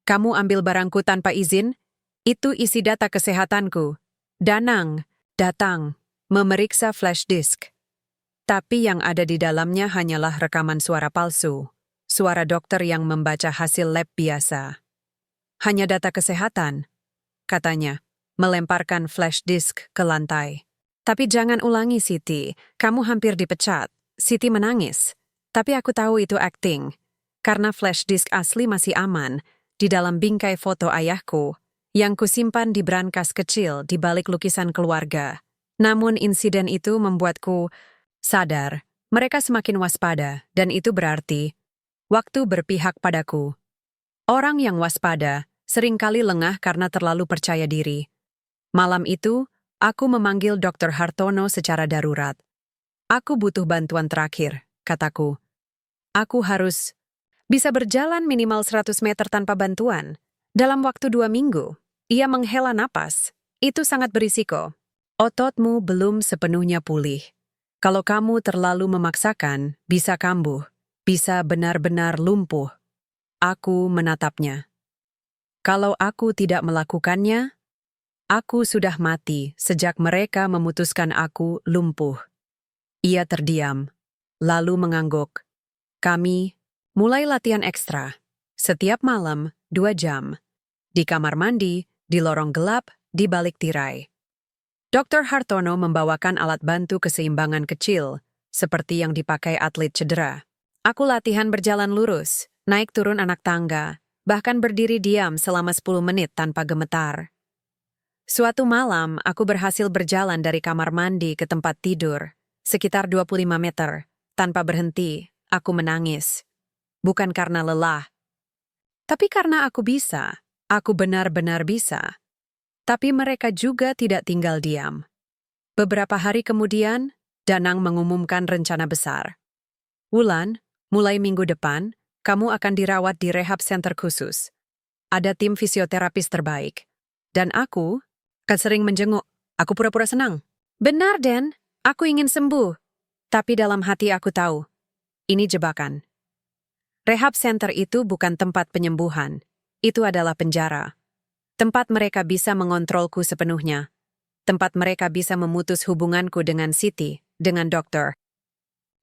[SPEAKER 1] Kamu ambil barangku tanpa izin? Itu isi data kesehatanku. Danang datang, memeriksa flash disk. Tapi yang ada di dalamnya hanyalah rekaman suara palsu. Suara dokter yang membaca hasil lab biasa. Hanya data kesehatan, katanya, melemparkan flash disk ke lantai. Tapi jangan ulangi, Siti. Kamu hampir dipecat. Siti menangis. Tapi aku tahu itu acting. Karena flash disk asli masih aman, di dalam bingkai foto ayahku, yang kusimpan di brankas kecil di balik lukisan keluarga. Namun insiden itu membuatku sadar. Mereka semakin waspada, dan itu berarti waktu berpihak padaku. Orang yang waspada seringkali lengah karena terlalu percaya diri. Malam itu, aku memanggil Dr. Hartono secara darurat. Aku butuh bantuan terakhir, kataku. Aku harus bisa berjalan minimal 100 meter tanpa bantuan. Dalam waktu 2 minggu, ia menghela napas. Itu sangat berisiko. Ototmu belum sepenuhnya pulih. Kalau kamu terlalu memaksakan, bisa kambuh. Bisa benar-benar lumpuh. Aku menatapnya. Kalau aku tidak melakukannya, aku sudah mati sejak mereka memutuskan aku lumpuh. Ia terdiam, lalu mengangguk. Kami mulai latihan ekstra. Setiap malam, 2 jam. Di kamar mandi, di lorong gelap, di balik tirai. Dr. Hartono membawakan alat bantu keseimbangan kecil, seperti yang dipakai atlet cedera. Aku latihan berjalan lurus, naik turun anak tangga, bahkan berdiri diam selama 10 menit tanpa gemetar. Suatu malam, aku berhasil berjalan dari kamar mandi ke tempat tidur, sekitar 25 meter. Tanpa berhenti, aku menangis. Bukan karena lelah, tapi karena aku bisa. Aku benar-benar bisa. Tapi mereka juga tidak tinggal diam. Beberapa hari kemudian, Danang mengumumkan rencana besar. Wulan, mulai minggu depan, kamu akan dirawat di rehab center khusus. Ada tim fisioterapis terbaik. Dan aku kan sering menjenguk. Aku pura-pura senang. Benar, Den. Aku ingin sembuh. Tapi dalam hati aku tahu, ini jebakan. Rehab center itu bukan tempat penyembuhan. Itu adalah penjara. Tempat mereka bisa mengontrolku sepenuhnya. Tempat mereka bisa memutus hubunganku dengan Siti, dengan Dokter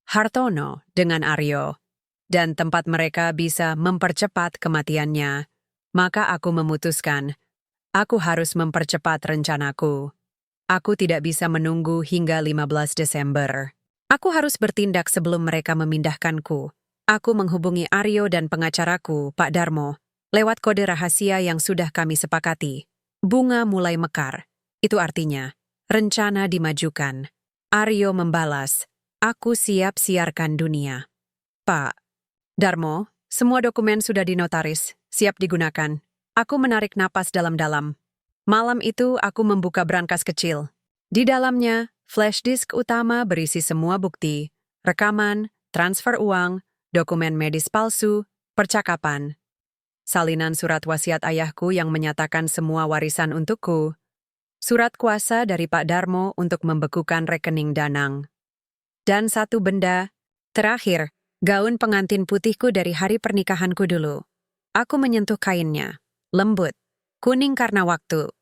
[SPEAKER 1] Hartono, dengan Aryo. Dan tempat mereka bisa mempercepat kematiannya. Maka aku memutuskan, aku harus mempercepat rencanaku. Aku tidak bisa menunggu hingga 15 Desember. Aku harus bertindak sebelum mereka memindahkanku. Aku menghubungi Aryo dan pengacaraku, Pak Darmo, lewat kode rahasia yang sudah kami sepakati. Bunga mulai mekar. Itu artinya, rencana dimajukan. Aryo membalas, aku siap siarkan dunia. Pak Darmo, semua dokumen sudah dinotaris, siap digunakan. Aku menarik napas dalam-dalam. Malam itu aku membuka brankas kecil. Di dalamnya, flash disk utama berisi semua bukti, rekaman, transfer uang, dokumen medis palsu, percakapan. Salinan surat wasiat ayahku yang menyatakan semua warisan untukku. Surat kuasa dari Pak Darmo untuk membekukan rekening Danang. Dan satu benda, terakhir, gaun pengantin putihku dari hari pernikahanku dulu. Aku menyentuh kainnya, lembut, kuning karena waktu.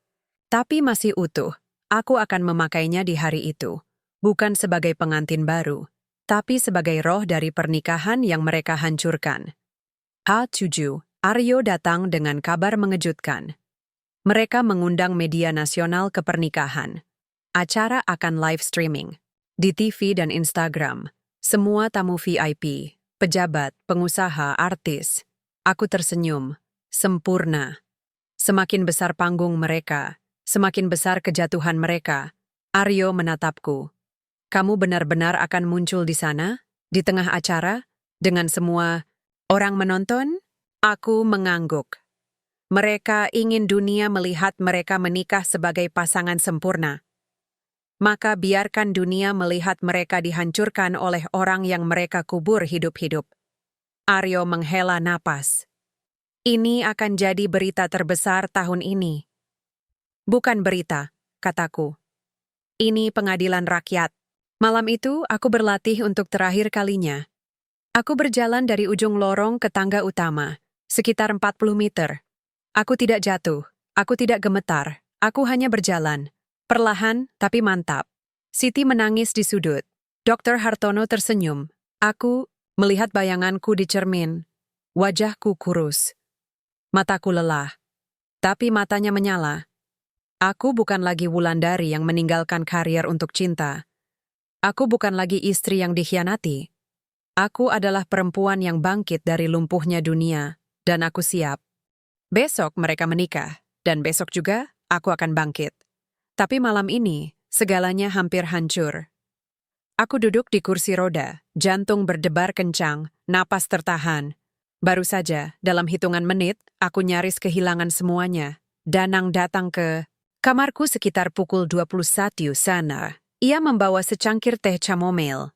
[SPEAKER 1] Tapi masih utuh, aku akan memakainya di hari itu. Bukan sebagai pengantin baru, tapi sebagai roh dari pernikahan yang mereka hancurkan. H7, Aryo datang dengan kabar mengejutkan. Mereka mengundang media nasional ke pernikahan. Acara akan live streaming. Di TV dan Instagram. Semua tamu VIP, pejabat, pengusaha, artis. Aku tersenyum. Sempurna. Semakin besar panggung mereka, semakin besar kejatuhan mereka. Aryo menatapku. Kamu benar-benar akan muncul di sana? Di tengah acara? Dengan semua orang menonton? Aku mengangguk. Mereka ingin dunia melihat mereka menikah sebagai pasangan sempurna. Maka biarkan dunia melihat mereka dihancurkan oleh orang yang mereka kubur hidup-hidup. Aryo menghela napas. Ini akan jadi berita terbesar tahun ini. Bukan berita, kataku. Ini pengadilan rakyat. Malam itu aku berlatih untuk terakhir kalinya. Aku berjalan dari ujung lorong ke tangga utama, sekitar 40 meter. Aku tidak jatuh, aku tidak gemetar, aku hanya berjalan. Perlahan, tapi mantap. Siti menangis di sudut. Dokter Hartono tersenyum. Aku melihat bayanganku di cermin. Wajahku kurus. Mataku lelah. Tapi matanya menyala. Aku bukan lagi Wulandari yang meninggalkan karier untuk cinta. Aku bukan lagi istri yang dikhianati. Aku adalah perempuan yang bangkit dari lumpuhnya dunia, dan aku siap. Besok mereka menikah, dan besok juga aku akan bangkit. Tapi malam ini, segalanya hampir hancur. Aku duduk di kursi roda, jantung berdebar kencang, napas tertahan. Baru saja, dalam hitungan menit, aku nyaris kehilangan semuanya. Danang datang ke kamarku sekitar pukul 21 sana. Ia membawa secangkir teh chamomile.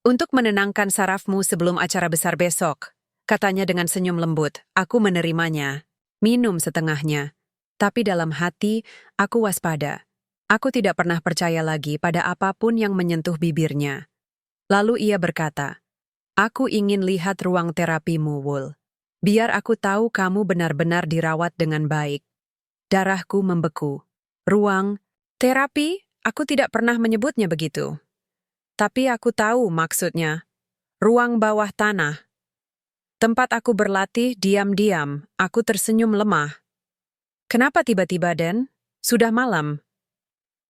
[SPEAKER 1] Untuk menenangkan sarafmu sebelum acara besar besok, katanya dengan senyum lembut, aku menerimanya. Minum setengahnya. Tapi dalam hati, aku waspada. Aku tidak pernah percaya lagi pada apapun yang menyentuh bibirnya. Lalu ia berkata, aku ingin lihat ruang terapimu, Wul. Biar aku tahu kamu benar-benar dirawat dengan baik. Darahku membeku. Ruang terapi? Aku tidak pernah menyebutnya begitu. Tapi aku tahu maksudnya. Ruang bawah tanah. Tempat aku berlatih diam-diam, aku tersenyum lemah. Kenapa tiba-tiba, Den? Sudah malam.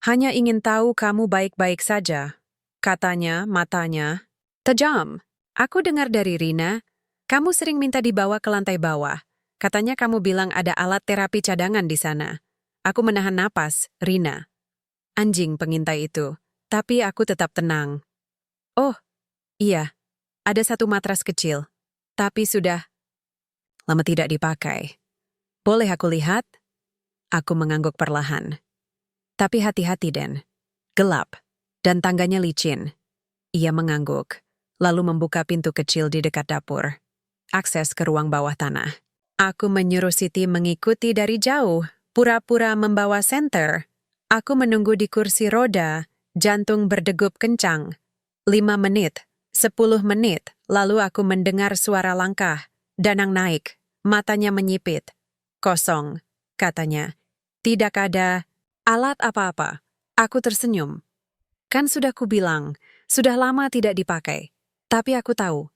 [SPEAKER 1] Hanya ingin tahu kamu baik-baik saja, katanya matanya. Tajam. Aku dengar dari Rina, kamu sering minta dibawa ke lantai bawah. Katanya kamu bilang ada alat terapi cadangan di sana. Aku menahan napas, Rina. Anjing pengintai itu. Tapi aku tetap tenang. Oh, iya. Ada satu matras kecil. Tapi sudah lama tidak dipakai. Boleh aku lihat? Aku mengangguk perlahan. Tapi hati-hati, Den. Gelap. Dan tangganya licin. Ia mengangguk, lalu membuka pintu kecil di dekat dapur. Akses ke ruang bawah tanah. Aku menyuruh Siti mengikuti dari jauh, pura-pura membawa senter. Aku menunggu di kursi roda, jantung berdegup kencang. 5 menit, 10 menit, lalu aku mendengar suara langkah. Danang naik, matanya menyipit. Kosong, katanya. Tidak ada alat apa-apa. Aku tersenyum. Kan sudah kubilang, sudah lama tidak dipakai. Tapi aku tahu.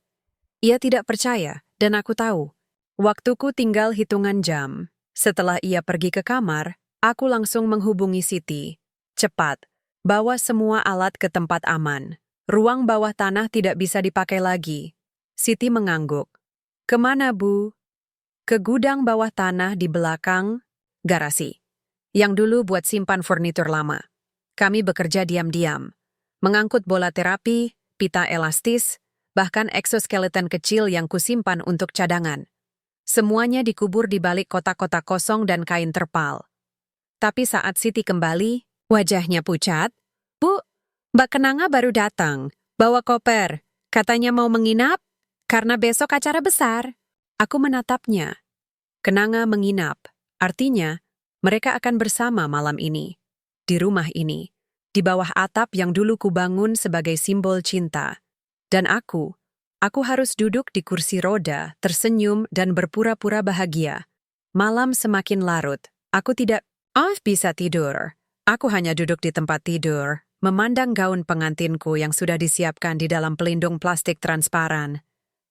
[SPEAKER 1] Ia tidak percaya, dan aku tahu. Waktuku tinggal hitungan jam. Setelah ia pergi ke kamar, aku langsung menghubungi Siti. Cepat, bawa semua alat ke tempat aman. Ruang bawah tanah tidak bisa dipakai lagi. Siti mengangguk. Kemana, Bu? Ke gudang bawah tanah di belakang garasi. Yang dulu buat simpan furnitur lama. Kami bekerja diam-diam. Mengangkut bola terapi, pita elastis, bahkan eksoskeleton kecil yang kusimpan untuk cadangan. Semuanya dikubur di balik kotak-kotak kosong dan kain terpal. Tapi saat Siti kembali, wajahnya pucat. Bu, Mbak Kenanga baru datang, bawa koper. Katanya mau menginap, karena besok acara besar. Aku menatapnya. Kenanga menginap, artinya mereka akan bersama malam ini. Di rumah ini, di bawah atap yang dulu kubangun sebagai simbol cinta. Dan aku harus duduk di kursi roda, tersenyum dan berpura-pura bahagia. Malam semakin larut, aku tidak bisa tidur. Aku hanya duduk di tempat tidur, memandang gaun pengantinku yang sudah disiapkan di dalam pelindung plastik transparan.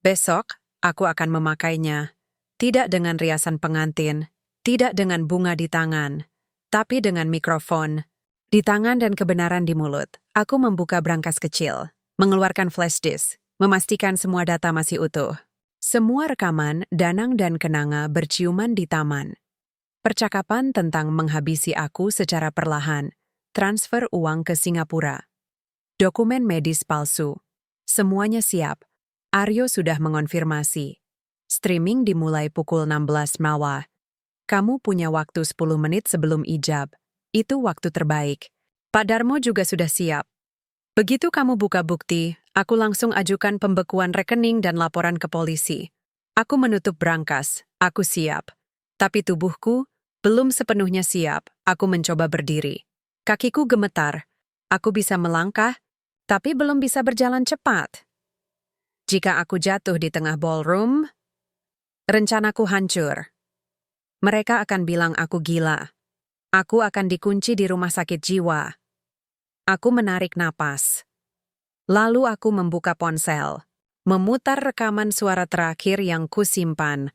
[SPEAKER 1] Besok, aku akan memakainya. Tidak dengan riasan pengantin, tidak dengan bunga di tangan, tapi dengan mikrofon. Di tangan dan kebenaran di mulut, aku membuka brankas kecil, mengeluarkan flash disk, memastikan semua data masih utuh. Semua rekaman Danang dan Kenanga berciuman di taman. Percakapan tentang menghabisi aku secara perlahan, transfer uang ke Singapura. Dokumen medis palsu. Semuanya siap. Aryo sudah mengonfirmasi. Streaming dimulai pukul 16 malam. Kamu punya waktu 10 menit sebelum ijab. Itu waktu terbaik. Pak Darmo juga sudah siap. Begitu kamu buka bukti, aku langsung ajukan pembekuan rekening dan laporan ke polisi. Aku menutup brankas, aku siap. Tapi tubuhku belum sepenuhnya siap, aku mencoba berdiri. Kakiku gemetar, aku bisa melangkah, tapi belum bisa berjalan cepat. Jika aku jatuh di tengah ballroom, rencanaku hancur. Mereka akan bilang aku gila. Aku akan dikunci di rumah sakit jiwa. Aku menarik napas. Lalu aku membuka ponsel, memutar rekaman suara terakhir yang kusimpan.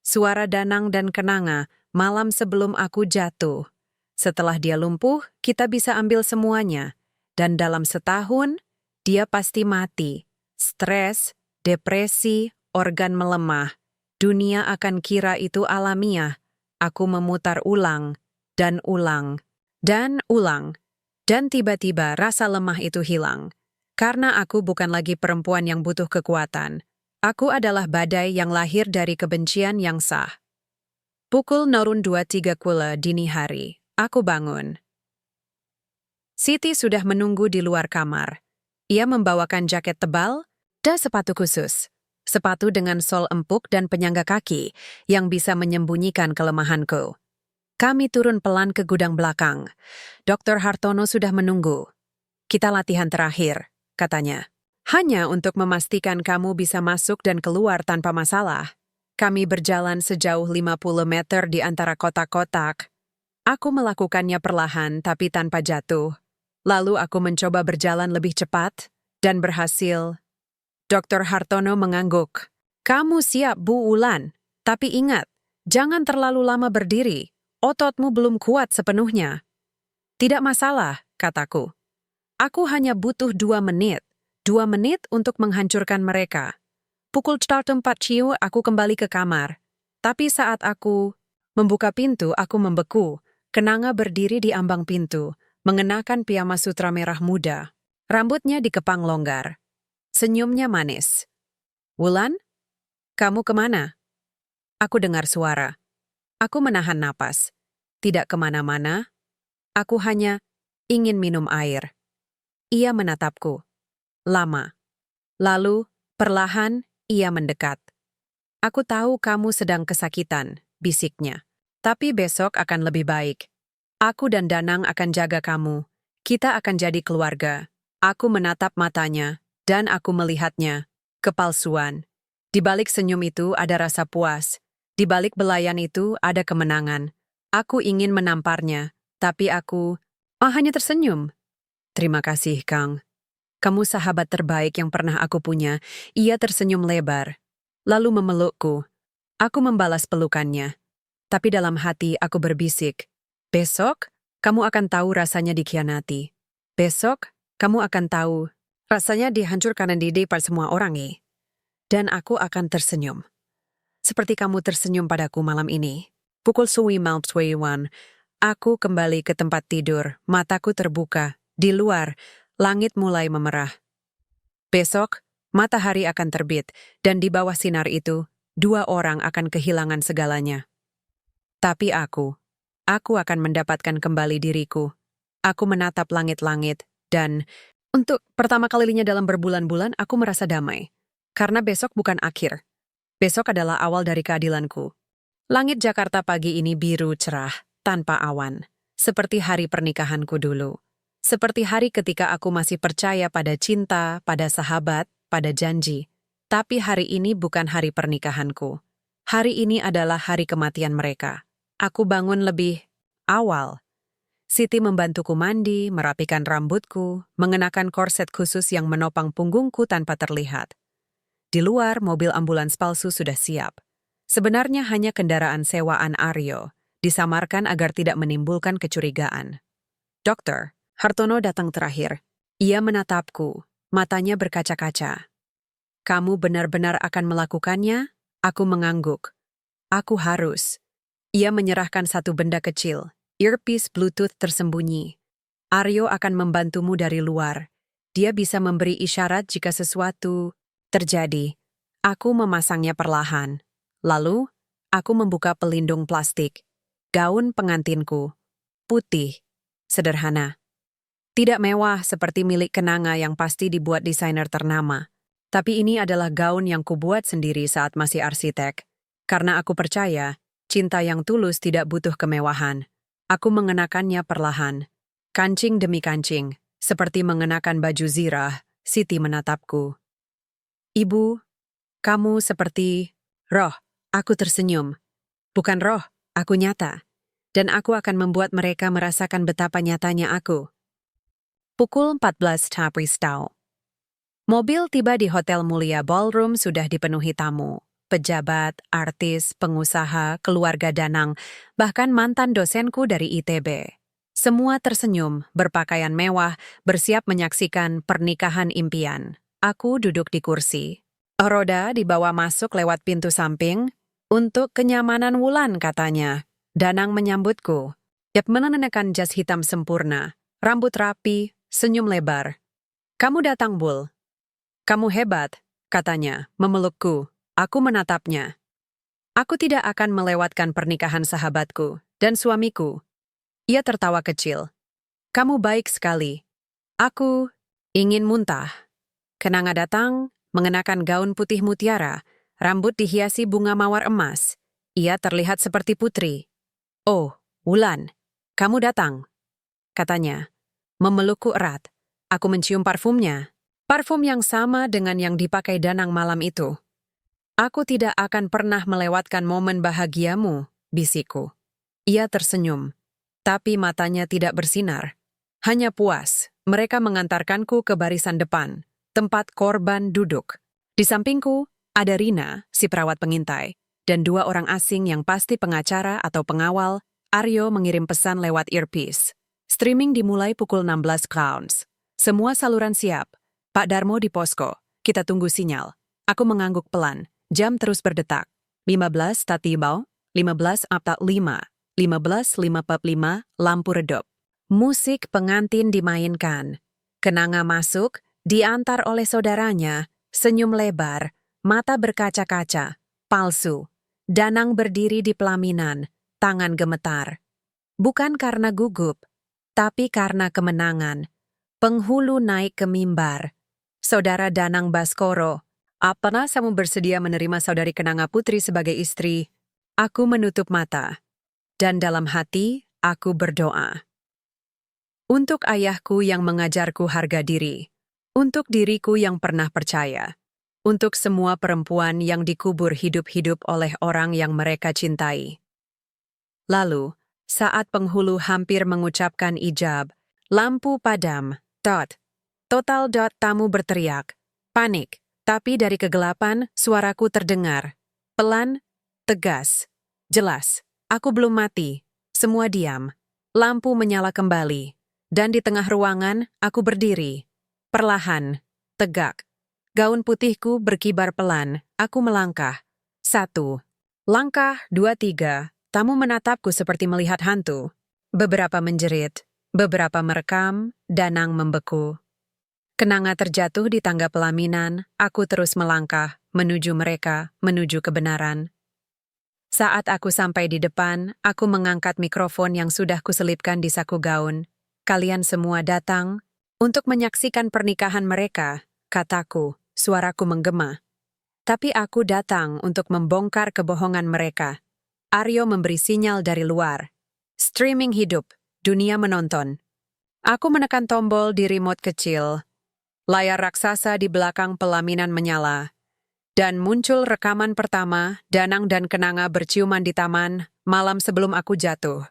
[SPEAKER 1] Suara Danang dan Kenanga malam sebelum aku jatuh. Setelah dia lumpuh, kita bisa ambil semuanya. Dan dalam setahun, dia pasti mati. Stres, depresi, organ melemah. Dunia akan kira itu alamiah. Aku memutar ulang, dan ulang, dan ulang. Dan tiba-tiba rasa lemah itu hilang. Karena aku bukan lagi perempuan yang butuh kekuatan. Aku adalah badai yang lahir dari kebencian yang sah. Pukul 02.30 dini hari, aku bangun. Siti sudah menunggu di luar kamar. Ia membawakan jaket tebal dan sepatu khusus. Sepatu dengan sol empuk dan penyangga kaki yang bisa menyembunyikan kelemahanku. Kami turun pelan ke gudang belakang. Dr. Hartono sudah menunggu. Kita latihan terakhir, katanya. Hanya untuk memastikan kamu bisa masuk dan keluar tanpa masalah. Kami berjalan sejauh 50 meter di antara kotak-kotak. Aku melakukannya perlahan tapi tanpa jatuh. Lalu aku mencoba berjalan lebih cepat dan berhasil. Dr. Hartono mengangguk. Kamu siap, Bu Ulan. Tapi ingat, jangan terlalu lama berdiri. Ototmu belum kuat sepenuhnya. Tidak masalah, kataku. Aku hanya butuh 2 menit. 2 menit untuk menghancurkan mereka. Pukul 4 ciu aku kembali ke kamar. Tapi saat aku membuka pintu, aku membeku. Kenanga berdiri di ambang pintu, mengenakan piyama sutra merah muda. Rambutnya dikepang longgar. Senyumnya manis. Wulan, kamu kemana? Aku dengar suara. Aku menahan napas. Tidak kemana-mana. Aku hanya ingin minum air. Ia menatapku. Lama. Lalu, perlahan, ia mendekat. Aku tahu kamu sedang kesakitan, bisiknya. Tapi besok akan lebih baik. Aku dan Danang akan jaga kamu. Kita akan jadi keluarga. Aku menatap matanya, dan aku melihatnya. Kepalsuan. Di balik senyum itu ada rasa puas. Di balik belayan itu ada kemenangan. Aku ingin menamparnya, tapi aku hanya tersenyum. Terima kasih, Kang. Kamu sahabat terbaik yang pernah aku punya. Ia tersenyum lebar. Lalu memelukku. Aku membalas pelukannya. Tapi dalam hati aku berbisik, besok kamu akan tahu rasanya dikhianati. Besok kamu akan tahu rasanya dihancurkan dan didepan semua orang. Dan aku akan tersenyum. Seperti kamu tersenyum padaku malam ini. Pukul 9:21, aku kembali ke tempat tidur, mataku terbuka. Di luar, langit mulai memerah. Besok, matahari akan terbit, dan di bawah sinar itu, 2 orang akan kehilangan segalanya. Tapi aku akan mendapatkan kembali diriku. Aku menatap langit-langit, dan untuk pertama kalinya dalam berbulan-bulan aku merasa damai. Karena besok bukan akhir. Besok adalah awal dari keadilanku. Langit Jakarta pagi ini biru cerah, tanpa awan. Seperti hari pernikahanku dulu. Seperti hari ketika aku masih percaya pada cinta, pada sahabat, pada janji. Tapi hari ini bukan hari pernikahanku. Hari ini adalah hari kematian mereka. Aku bangun lebih awal. Siti membantuku mandi, merapikan rambutku, mengenakan korset khusus yang menopang punggungku tanpa terlihat. Di luar, mobil ambulans palsu sudah siap. Sebenarnya hanya kendaraan sewaan Aryo, disamarkan agar tidak menimbulkan kecurigaan. Dokter, Hartono datang terakhir. Ia menatapku, matanya berkaca-kaca. Kamu benar-benar akan melakukannya? Aku mengangguk. Aku harus. Ia menyerahkan satu benda kecil, earpiece Bluetooth tersembunyi. Aryo akan membantumu dari luar. Dia bisa memberi isyarat jika sesuatu terjadi. Aku memasangnya perlahan. Lalu, aku membuka pelindung plastik. Gaun pengantinku. Putih. Sederhana. Tidak mewah seperti milik Kenanga yang pasti dibuat desainer ternama. Tapi ini adalah gaun yang kubuat sendiri saat masih arsitek. Karena aku percaya, cinta yang tulus tidak butuh kemewahan. Aku mengenakannya perlahan. Kancing demi kancing, seperti mengenakan baju zirah. Siti menatapku. Ibu, kamu seperti roh. Aku tersenyum. Bukan roh, aku nyata. Dan aku akan membuat mereka merasakan betapa nyatanya aku. Pukul 14.00. Mobil tiba di Hotel Mulia Ballroom sudah dipenuhi tamu. Pejabat, artis, pengusaha, keluarga Danang, bahkan mantan dosenku dari ITB. Semua tersenyum, berpakaian mewah, bersiap menyaksikan pernikahan impian. Aku duduk di kursi. Roda dibawa masuk lewat pintu samping. Untuk kenyamanan Wulan, katanya. Danang menyambutku. Dia mengenakan jas hitam sempurna, rambut rapi, senyum lebar. Kamu datang, Bul. Kamu hebat, katanya, memelukku. Aku menatapnya. Aku tidak akan melewatkan pernikahan sahabatku dan suamiku. Ia tertawa kecil. Kamu baik sekali. Aku ingin muntah. Kenanga datang, mengenakan gaun putih mutiara, rambut dihiasi bunga mawar emas. Ia terlihat seperti putri. Oh, Wulan, kamu datang, katanya. Memelukku erat. Aku mencium parfumnya. Parfum yang sama dengan yang dipakai Danang malam itu. Aku tidak akan pernah melewatkan momen bahagiamu, bisikku. Ia tersenyum, tapi matanya tidak bersinar. Hanya puas, mereka mengantarkanku ke barisan depan, tempat korban duduk. Di sampingku, ada Rina, si perawat pengintai, dan 2 orang asing yang pasti pengacara atau pengawal. Aryo mengirim pesan lewat earpiece. Streaming dimulai pukul 16 crowns. Semua saluran siap. Pak Darmo di posko. Kita tunggu sinyal. Aku mengangguk pelan. Jam terus berdetak. 15 tatibau, 15 apta 5. 15.55, lampu redup. Musik pengantin dimainkan. Kenanga masuk, diantar oleh saudaranya, senyum lebar, mata berkaca-kaca, palsu. Danang berdiri di pelaminan, tangan gemetar. Bukan karena gugup, tapi karena kemenangan. Penghulu naik ke mimbar. Saudara Danang Baskoro, apakah kamu bersedia menerima saudari Kenanga Putri sebagai istri? Aku menutup mata. Dan dalam hati, aku berdoa. Untuk ayahku yang mengajarku harga diri. Untuk diriku yang pernah percaya. Untuk semua perempuan yang dikubur hidup-hidup oleh orang yang mereka cintai. Lalu, saat penghulu hampir mengucapkan ijab, lampu padam, total tamu berteriak. Panik, tapi dari kegelapan suaraku terdengar. Pelan, tegas, jelas. Aku belum mati. Semua diam. Lampu menyala kembali. Dan di tengah ruangan, aku berdiri. Perlahan, tegak. Gaun putihku berkibar pelan. Aku melangkah. 1. Langkah, 2, 3. Tamu menatapku seperti melihat hantu. Beberapa menjerit. Beberapa merekam. Danang membeku. Kenanga terjatuh di tangga pelaminan. Aku terus melangkah. Menuju mereka. Menuju kebenaran. Saat aku sampai di depan, aku mengangkat mikrofon yang sudah kuselipkan di saku gaun. Kalian semua datang untuk menyaksikan pernikahan mereka, kataku, suaraku menggema. Tapi aku datang untuk membongkar kebohongan mereka. Aryo memberi sinyal dari luar. Streaming hidup, dunia menonton. Aku menekan tombol di remote kecil. Layar raksasa di belakang pelaminan menyala. Dan muncul rekaman pertama, Danang dan Kenanga berciuman di taman, malam sebelum aku jatuh.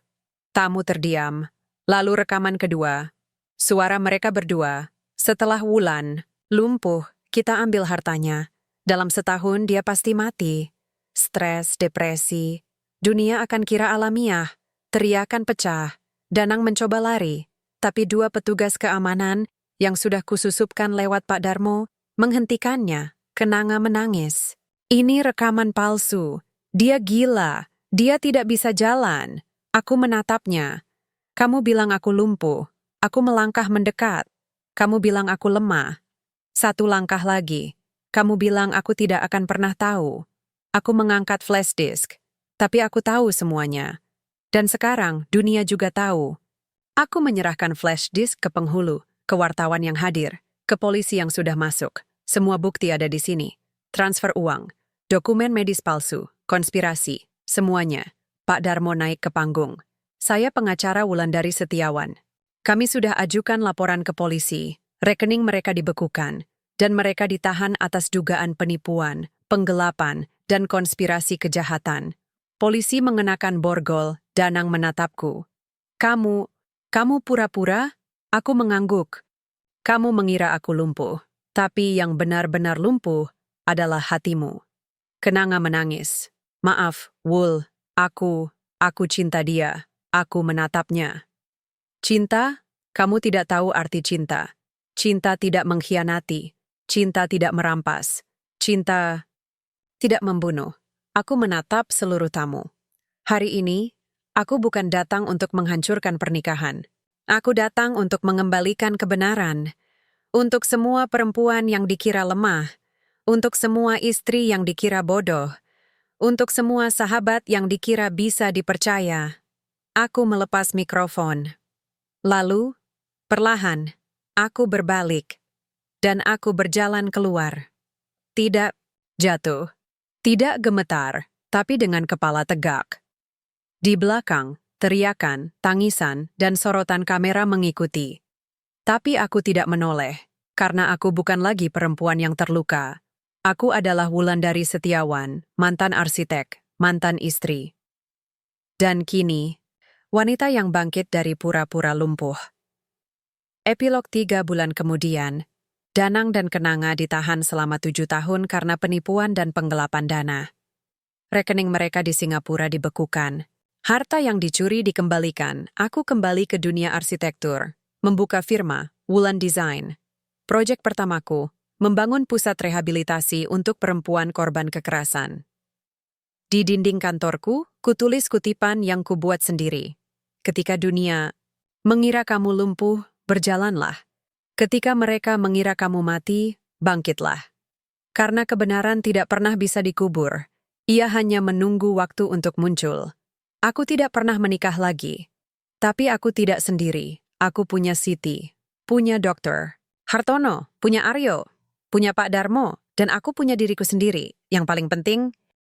[SPEAKER 1] Tamu terdiam. Lalu rekaman kedua. Suara mereka berdua. Setelah Wulan, lumpuh, kita ambil hartanya. Dalam setahun dia pasti mati. Stres, depresi. Dunia akan kira alamiah. Teriakan pecah. Danang mencoba lari. Tapi 2 petugas keamanan yang sudah kususupkan lewat Pak Darmo menghentikannya. Kenanga menangis. Ini rekaman palsu. Dia gila. Dia tidak bisa jalan. Aku menatapnya. Kamu bilang aku lumpuh. Aku melangkah mendekat. Kamu bilang aku lemah. 1 langkah lagi. Kamu bilang aku tidak akan pernah tahu. Aku mengangkat flash disk. Tapi aku tahu semuanya. Dan sekarang dunia juga tahu. Aku menyerahkan flash disk ke penghulu, ke wartawan yang hadir, ke polisi yang sudah masuk. Semua bukti ada di sini. Transfer uang, dokumen medis palsu, konspirasi, semuanya. Pak Darmo naik ke panggung. Saya pengacara Wulandari Setiawan. Kami sudah ajukan laporan ke polisi. Rekening mereka dibekukan. Dan mereka ditahan atas dugaan penipuan, penggelapan, dan konspirasi kejahatan. Polisi mengenakan borgol. Danang menatapku. Kamu pura-pura? Aku mengangguk. Kamu mengira aku lumpuh. Tapi yang benar-benar lumpuh adalah hatimu. Kenanga menangis. Maaf, Wul, aku cinta dia. Aku menatapnya. Cinta? Kamu tidak tahu arti cinta. Cinta tidak mengkhianati. Cinta tidak merampas. Cinta tidak membunuh. Aku menatap seluruh tamu. Hari ini, aku bukan datang untuk menghancurkan pernikahan. Aku datang untuk mengembalikan kebenaran. Untuk semua perempuan yang dikira lemah, untuk semua istri yang dikira bodoh, untuk semua sahabat yang dikira bisa dipercaya. Aku melepas mikrofon. Lalu, perlahan, aku berbalik. Dan aku berjalan keluar. Tidak jatuh, tidak gemetar, tapi dengan kepala tegak. Di belakang, teriakan, tangisan, dan sorotan kamera mengikuti. Tapi aku tidak menoleh, karena aku bukan lagi perempuan yang terluka. Aku adalah Wulandari Setiawan, mantan arsitek, mantan istri. Dan kini, wanita yang bangkit dari pura-pura lumpuh. Epilog 3 bulan kemudian, Danang dan Kenanga ditahan selama 7 tahun karena penipuan dan penggelapan dana. Rekening mereka di Singapura dibekukan. Harta yang dicuri dikembalikan. Aku kembali ke dunia arsitektur. Membuka firma, Wulan Design. Proyek pertamaku, membangun pusat rehabilitasi untuk perempuan korban kekerasan. Di dinding kantorku, kutulis kutipan yang kubuat sendiri. Ketika dunia mengira kamu lumpuh, berjalanlah. Ketika mereka mengira kamu mati, bangkitlah. Karena kebenaran tidak pernah bisa dikubur. Ia hanya menunggu waktu untuk muncul. Aku tidak pernah menikah lagi. Tapi aku tidak sendiri. Aku punya Siti, punya Dokter Hartono, punya Aryo, punya Pak Darmo, dan aku punya diriku sendiri. Yang paling penting,